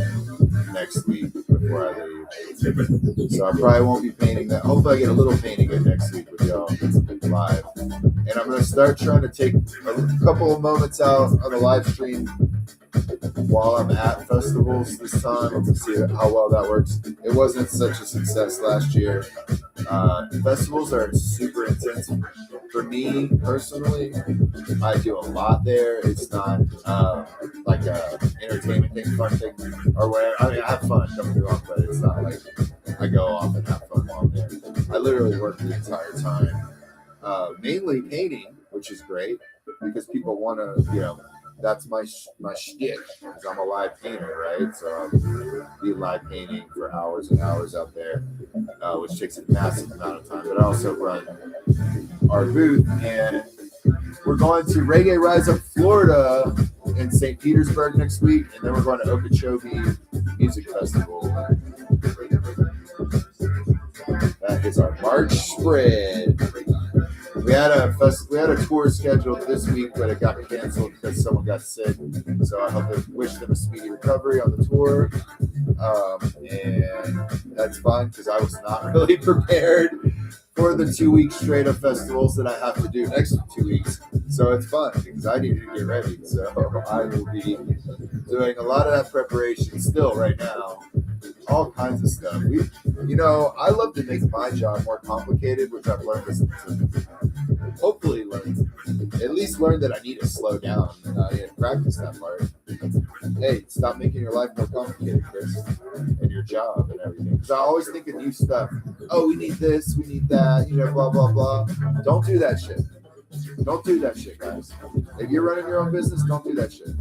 next week before I leave. So I probably won't be painting that. Hopefully I get a little painting in next week with y'all live. And I'm going to start trying to take a couple of moments out on the live stream while I'm at festivals this time. I'm going to see how well that works. It wasn't such a success last year. Festivals are super intense. For me personally, I do a lot there. It's not like a entertainment thing, fun thing, or whatever. I mean, I have fun, don't get me wrong, but it's not like I go off and have fun while I'm there. I literally work the entire time, mainly painting, which is great because people want to, that's my shtick, because I'm a live painter, right? So I'll be live painting for hours and hours out there, which takes a massive amount of time. But I also run our booth, and we're going to Reggae Rise Up Florida in St. Petersburg next week, and then we're going to Okeechobee Music Festival. That is our March spread. We had a tour scheduled this week, but it got canceled because someone got sick. So I hope to wish them a speedy recovery on the tour. And that's fine because I was not really prepared for the 2 week straight of festivals that I have to do next 2 weeks. So it's fun because I needed to get ready. So I will be doing a lot of that preparation still right now. All kinds of stuff. I love to make my job more complicated, which I've learned to hopefully at least learn that I need to slow down and practice that part. Hey, stop making your life more complicated, Chris, and your job and everything. Because I always think of new stuff. Oh, we need this, we need that, blah, blah, blah. Don't do that shit. Don't do that shit, guys. If you're running your own business, don't do that shit.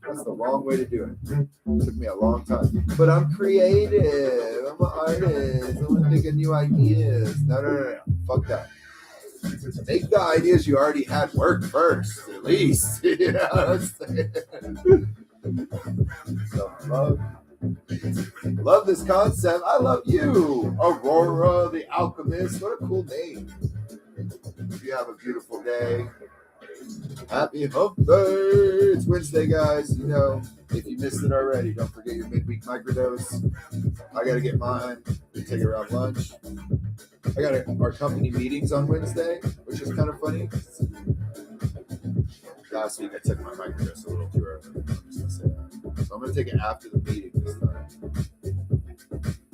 That's the wrong way to do it. It took me a long time. But I'm creative. I'm an artist. I want to think of new ideas. No. Fuck that. Make the ideas you already had work first, at least. So, love this concept. I love you. Aurora the Alchemist. What a cool name. You have a beautiful day. Happy hump day. It's Wednesday, guys. If you missed it already, don't forget your midweek microdose. I got to get mine and take it around lunch. I got our company meetings on Wednesday, which is kind of funny. Last week I took my microdose a little too early. I'm just going to say that. So I'm going to take it after the meeting this time.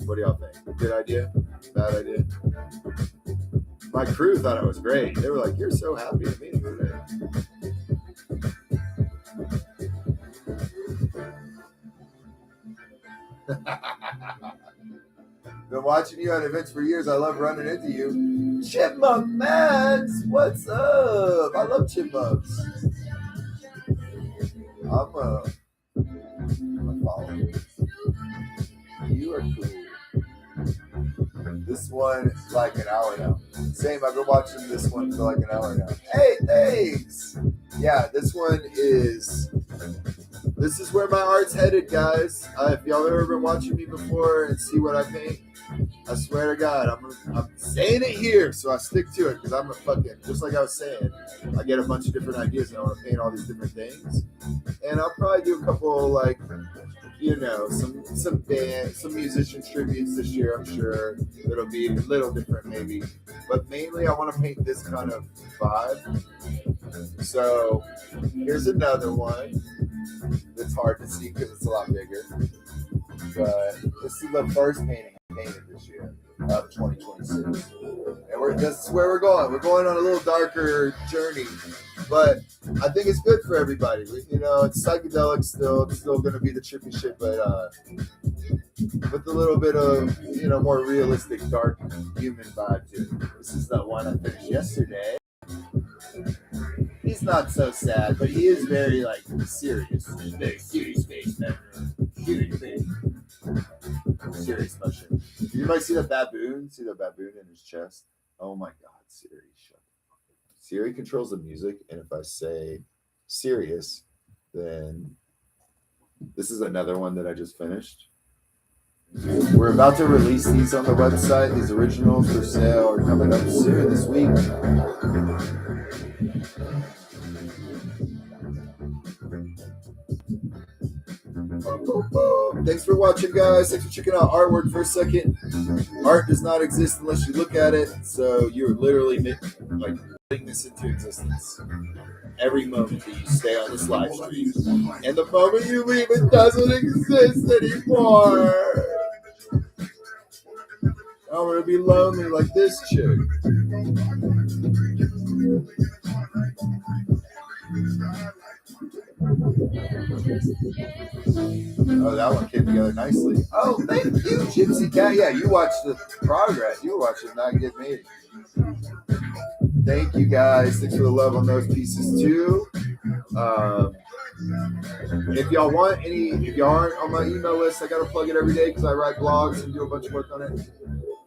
What do y'all think? Good idea? Bad idea? my crew thought it was great. They were like, "You're so happy to meet me today." Been watching you at events for years. I love running into you. Chipmunk Max, what's up? I love chipmunks. I'm a follower. You are cool. This one like an hour now. Same, I've been watching this one for like an hour now. Hey, thanks. Yeah, this is where my art's headed, guys. If y'all have ever been watching me before and see what I paint, I swear to God, I'm saying it here, so I stick to it because I'm a fucking, just like I was saying, I get a bunch of different ideas and I want to paint all these different things. And I'll probably do a couple, like, you know, some band, some musician tributes this year. I'm sure it'll be a little different maybe, but mainly I want to paint this kind of vibe. So here's another one that's hard to see because it's a lot bigger, but this is the first painting I painted this year of 2026, and this is where we're going. We're going on a little darker journey, but I think it's good for everybody. You know, it's psychedelic still. It's still going to be the trippy shit, but with a little bit of, you know, more realistic, dark human vibe to it. This is the one I finished yesterday. He's not so sad, but he is very, like, serious. Very serious face, man. Serious face. Serious motion. You might see the baboon. See the baboon in his chest? Oh my God, Siri, shut up. Siri controls the music, and if I say serious, then this is another one that I just finished. We're about to release these on the website. These originals for sale are coming up soon this week. Thanks for watching, guys. Thanks for checking out artwork for a second. Art does not exist unless you look at it, so you're literally like putting this into existence every moment that you stay on this live stream. And the moment you leave, it doesn't exist anymore. I'm gonna be lonely like this chick. Oh, that one came together nicely. Oh, thank you, Gypsy Cat. Yeah, you watched the progress. You were watching that get made. Thank you, guys. Thanks for the love on those pieces too. If y'all want any, if y'all aren't on my email list, I gotta plug it every day because I write blogs and do a bunch of work on it.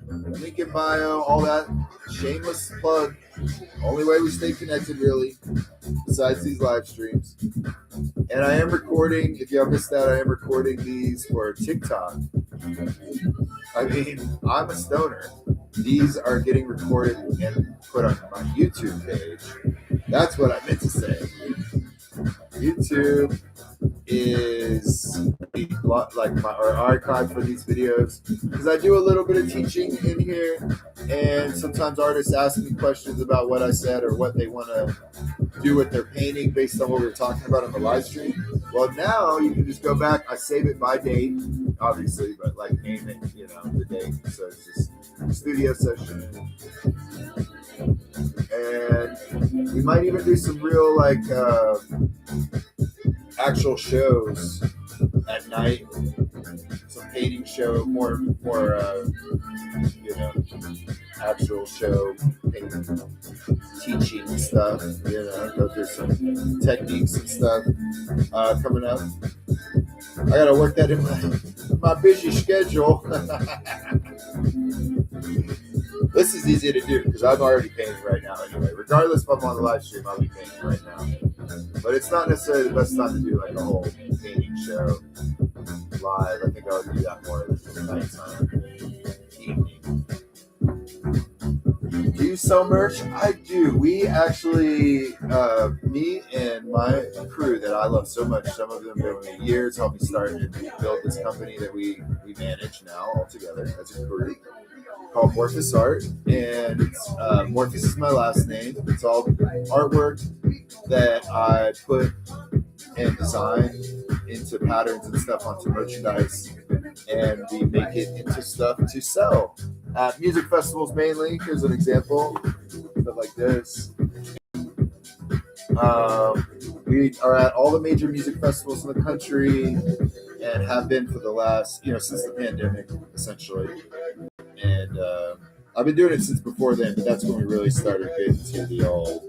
Link in bio, all that. Shameless plug. Only way we stay connected, really, besides these live streams. And I am recording, if y'all missed that, I am recording these for TikTok. I mean, I'm a stoner. These are getting recorded and put on my YouTube page. That's what I meant to say. YouTube is like my archive for these videos because I do a little bit of teaching in here, and sometimes artists ask me questions about what I said or what they want to do with their painting based on what we were talking about on the live stream. Well, now you can just go back. I save it by date, obviously, but like name it, you know, the date. So it's just studio session. And we might even do some real like actual shows at night, some painting show, more you know, actual show painting, teaching stuff, you know, go through some techniques and stuff coming up. I gotta work that in my busy schedule. This is easy to do because I'm already painting right now anyway. Regardless if I'm on the live stream, I'll be painting right now. But it's not necessarily the best time to do like a whole painting show live. I think I would do that more at nighttime, evening. Do you sell merch? I do. We actually, me and my crew that I love so much, some of them have been with me years, helped me start and build this company that we manage now all together as a crew, called Morphus Art, and it's Morphus is my last name. It's all artwork that I put and design into patterns and stuff onto merchandise and we make it into stuff to sell at music festivals mainly. Here's an example, stuff like this. We are at all the major music festivals in the country and have been for the last, since the pandemic, essentially. And I've been doing it since before then, but that's when we really started getting to the old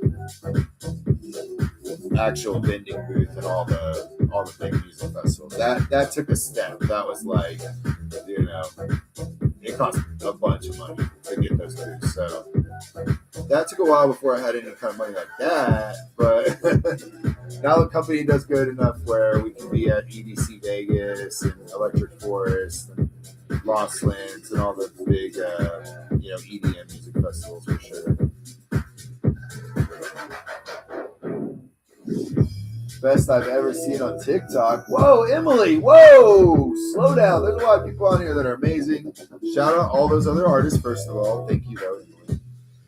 actual vending booth and all the big music festivals. That took a step. That was like, it cost a bunch of money to get those booths. So that took a while before I had any kind of money like that. But now the company does good enough where we can be at EDC Vegas and Electric Forest and Lost Lands and all the big, EDM music festivals for sure. Best I've ever seen on TikTok. Whoa, Emily, whoa, slow down. There's a lot of people on here that are amazing. Shout out all those other artists, first of all. Thank you, though.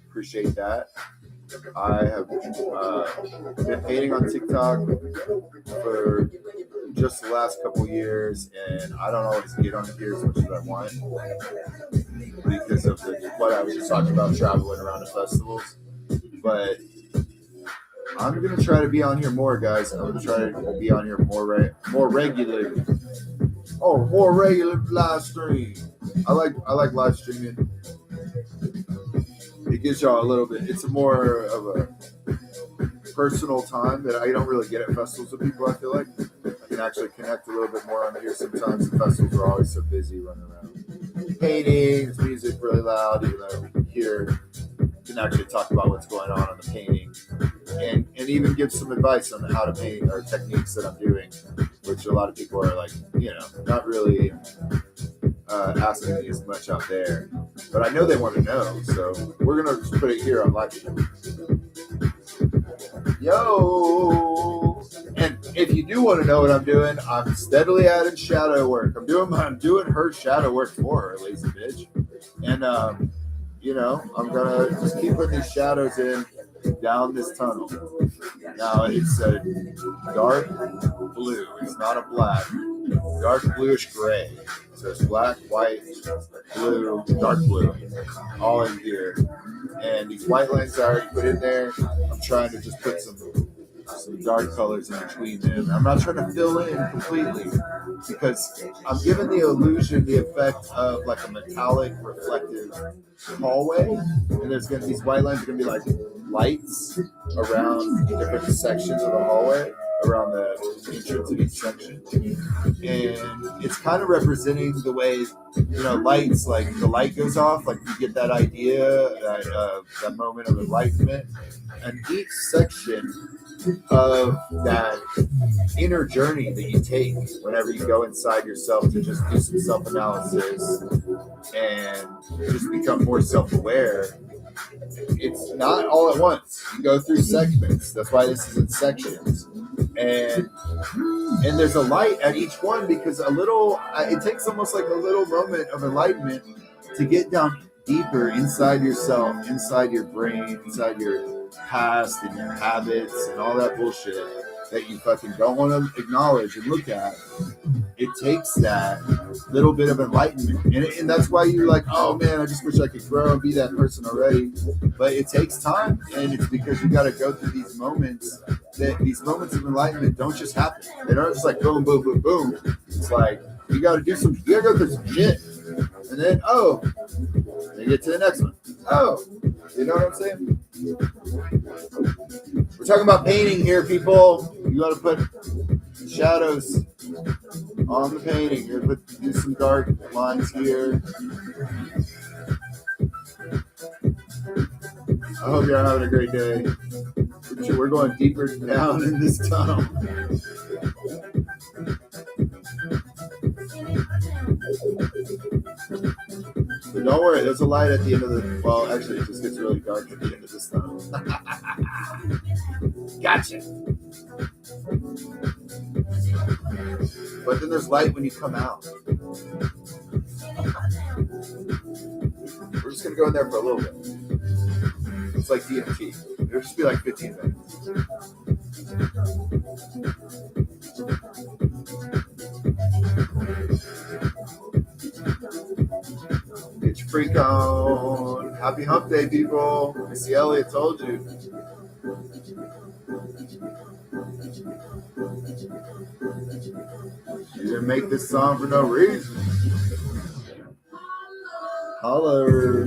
Appreciate that. I have been painting on TikTok for just the last couple years, and I don't always get on here as much as I want because of what I was just talking about, traveling around the festivals. But I'm gonna try to be on here more, guys. I'm gonna try to be on here more regularly. Oh, more regular live stream. I like live streaming. It gives y'all a little bit. It's more of a personal time that I don't really get at festivals with people. I feel like I can actually connect a little bit more on here. Sometimes the festivals are always so busy running around paintings, music really loud. Even though we can hear, can actually talk about what's going on the painting, and even give some advice on how to paint or techniques that I'm doing, which a lot of people are like, not really asking me as much out there. But I know they want to know, so we're gonna just put it here on live stream. Yo! And if you do want to know what I'm doing, I'm steadily adding shadow work. I'm doing her shadow work for her, lazy bitch. And I'm gonna just keep putting these shadows in down this tunnel. Now it's a dark blue. It's not a black. Dark bluish gray. So it's black, white, blue, dark blue, all in here. And these white lines I already put in there. I'm trying to just put some dark colors in between them. I'm not trying to fill in completely because I'm giving the illusion, the effect of like a metallic reflective hallway. And these white lines are going to be like lights around different sections of the hallway, around the entrance of each section. And it's kind of representing the way, lights, like the light goes off, like you get that idea, that moment of enlightenment. And each section of that inner journey that you take whenever you go inside yourself to just do some self-analysis and just become more self-aware, it's not all at once. You go through segments. That's why this is in sections. And there's a light at each one because it takes almost like a little moment of enlightenment to get down deeper inside yourself, inside your brain, inside your past and your habits and all that bullshit that you fucking don't want to acknowledge and look at. It takes that little bit of enlightenment. And that's why you're like, oh man, I just wish I could grow and be that person already. But it takes time. And it's because you got to go through these moments. That these moments of enlightenment don't just happen. They don't just like boom, boom, boom, boom. It's like you got to go through some shit. And then, you get to the next one. You know what I'm saying? We're talking about painting here, people. You got to put shadows on the painting. You're going to do some dark lines here. I hope you're having a great day. We're going deeper down in this tunnel. But don't worry, there's a light at the end of the... Well, actually, it just gets really dark at the end of this tunnel. Gotcha. But then there's light when you come out. We're just going to go in there for a little bit. It's like DMT. It'll just be like 15 minutes. Pre-cone. Happy hump day, people. Missy Elliott told you. You didn't make this song for no reason. Holler.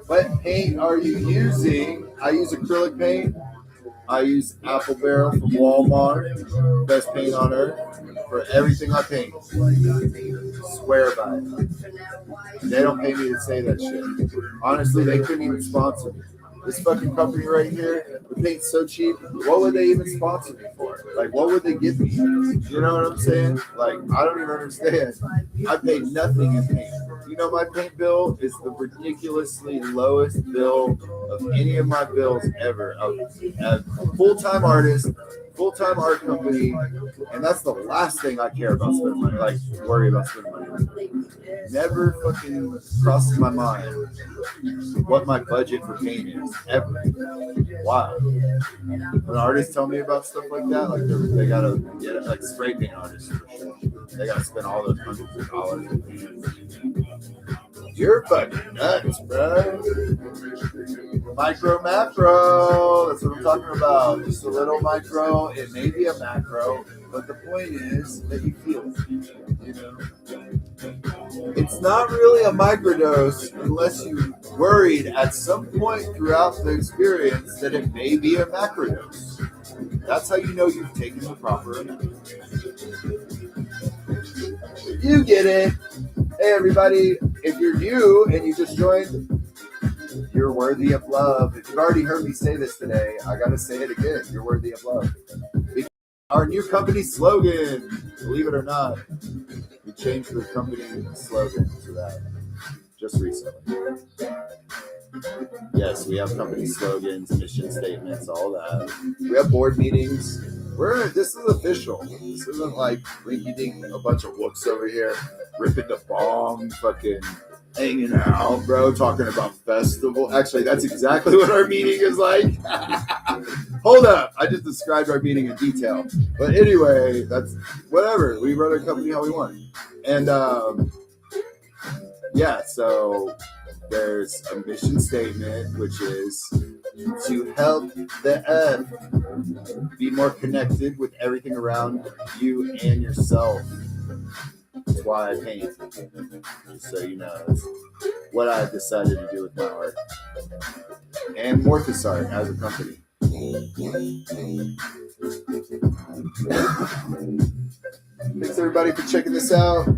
What paint are you using? I use acrylic paint. I use Apple Barrel from Walmart. Best paint on earth for everything I paint. Swear by it. They don't pay me to say that shit. Honestly, they couldn't even sponsor me. This fucking company right here, the paint's so cheap. What would they even sponsor me for? Like, what would they give me? You know what I'm saying? Like, I don't even understand. I paid nothing in paint. You know, my paint bill is the ridiculously lowest bill of any of my bills ever. A full-time artist, full-time art company, and that's the last thing I care about spending money, like worry about spending money. Never fucking crosses my mind what my budget for paint is, ever. Wow. When artists tell me about stuff like that, like they gotta get it, like spray paint artists for sure. They gotta spend all those hundreds of dollars in paint. You're fucking nuts, bro. Micro macro. That's what I'm talking about. Just a little micro. It may be a macro, but the point is that you feel it. You know? It's not really a microdose unless you worried at some point throughout the experience that it may be a macrodose. That's how you know you've taken the proper amount. You get it. Hey, everybody. If you're new and you just joined, you're worthy of love. If you've already heard me say this today, I got to say it again. You're worthy of love. Our new company slogan, believe it or not, we changed the company slogan to that just recently. Yes, we have company slogans, mission statements, all that. We have board meetings. This is official. This isn't like rinky-dink, a bunch of whoops over here ripping the bong, fucking hanging out, bro, talking about festival. Actually, that's exactly what our meeting is like. Hold up. I just described our meeting in detail. But anyway, that's whatever. We run our company how we want. And yeah, so there's a mission statement, which is to help the earth be more connected with everything around you and yourself. That's why I paint. So you know, it's what I've decided to do with my art. And Morphus Art as a company. Thanks everybody for checking this out.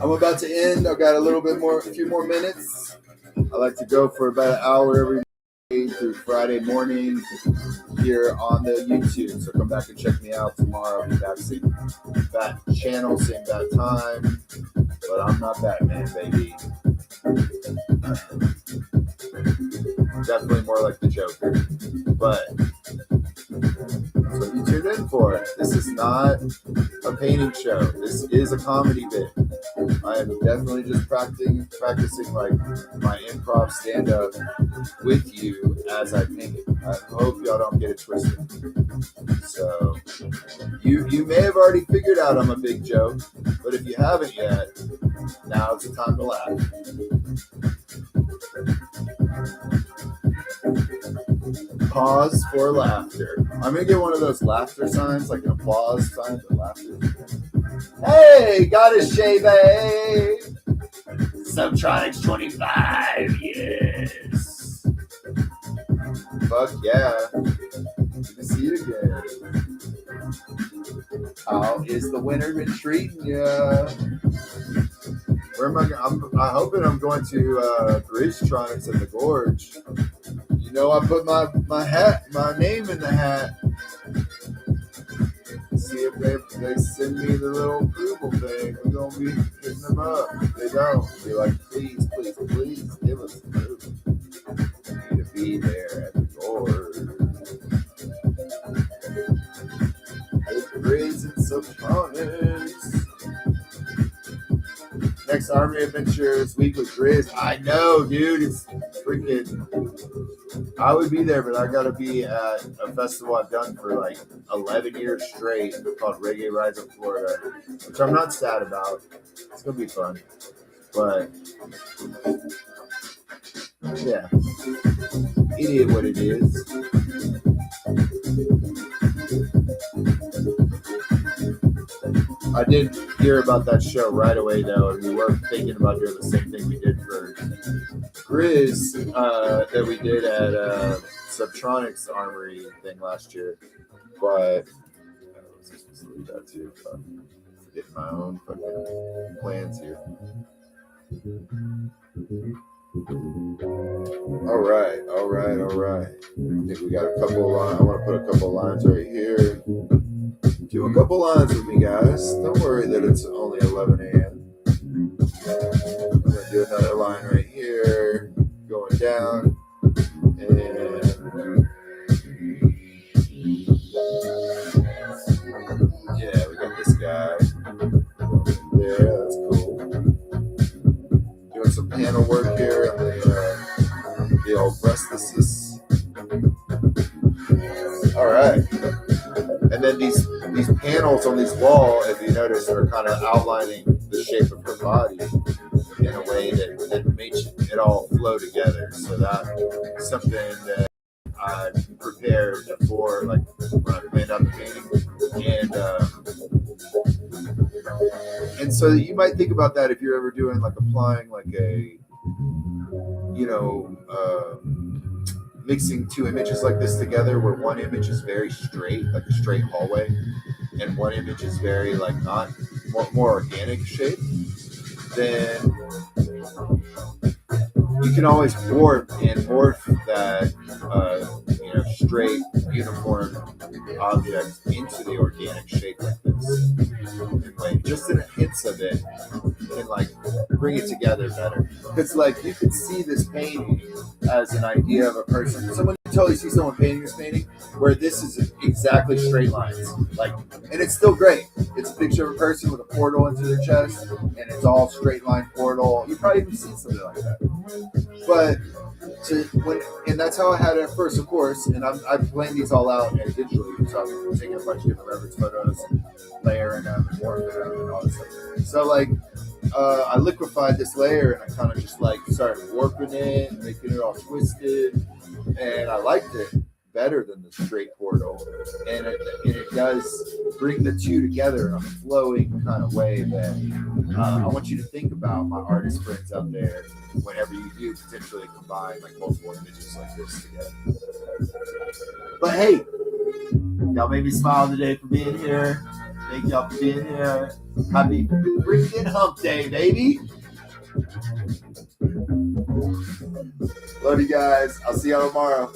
I'm about to end. I've got a few more minutes. I like to go for about an hour every day through Friday morning here on the YouTube. So come back and check me out tomorrow. I'll be back same bat channel, same bat time. But I'm not Batman, baby. Definitely more like the Joker. But that's what you tuned in for. This is not a painting show. This is a comedy bit. I am definitely just practicing like my improv stand-up with you as I paint. I hope y'all don't get it twisted. So you may have already figured out I'm a big joke, but if you haven't yet, now's the time to laugh. Pause for laughter. I'm gonna get one of those laughter signs, like an applause sign for laughter. Hey, got a shave, Subtronics 25, yes. Fuck yeah. Good to see you again. How is the winter been treating ya? Where am I going? I'm hoping I'm going to Bridgetronics in the Gorge. You know, I put my name in the hat. See if they send me the little approval thing. We're gonna be hitting them up. If they don't, be like, please give us approval. We need to be there at the Gorge. It's raising some honors. Next Yes, Army Adventures Week with Grizz. I know, dude. It's freaking. I would be there, but I gotta be at a festival I've done for like 11 years straight called Reggae Rise of Florida, which I'm not sad about. It's gonna be fun, but yeah, it is what it is. I did hear about that show right away, though, and we were thinking about doing the same thing we did for Grizz that we did at Subtronics Armory thing last year. But I was just supposed to leave that too. I'm forgetting my own fucking plans here. All right. I think we got a couple of lines. I want to put a couple of lines right here. Do a couple lines with me, guys. Don't worry that it's only 11 a.m. I'm going to do another line right here, going down, and yeah, we got this guy there. That's cool. Doing some panel work here on the old breastlessness. All right. And then these panels on these walls, if you notice, are kind of outlining the shape of her body in a way that makes it all flow together. So that's something that I prepared for, like when I planned out the painting, and so you might think about that if you're ever doing like applying like a, mixing two images like this together, where one image is very straight, like a straight hallway, and one image is very like not more organic shape, then you can always warp and morph that straight uniform object into the organic shape like this. Anyway, just in hints of it can like bring it together better. Because like you can see this painting as an idea of a person. So when you totally see someone painting this painting, where this is exactly straight lines, like, and it's still great. It's a picture of a person with a portal into their chest, and it's all straight line portal. You probably even seen something like that. But and that's how I had it at first, of course. And I've planned these all out and digitally, so I'm taking a bunch of different reference photos and layering them and warping them and all this stuff. So like, I liquefied this layer and I kind of just like started warping it and making it all twisted, and I liked it better than the straight portal, and it does bring the two together in a flowing kind of way that I want you to think about, my artist friends out there, whenever you do potentially combine like multiple images like this together. But hey, y'all made me smile today for being here. Thank y'all for being here. Happy freaking hump day, baby. Love you guys. I'll see y'all tomorrow.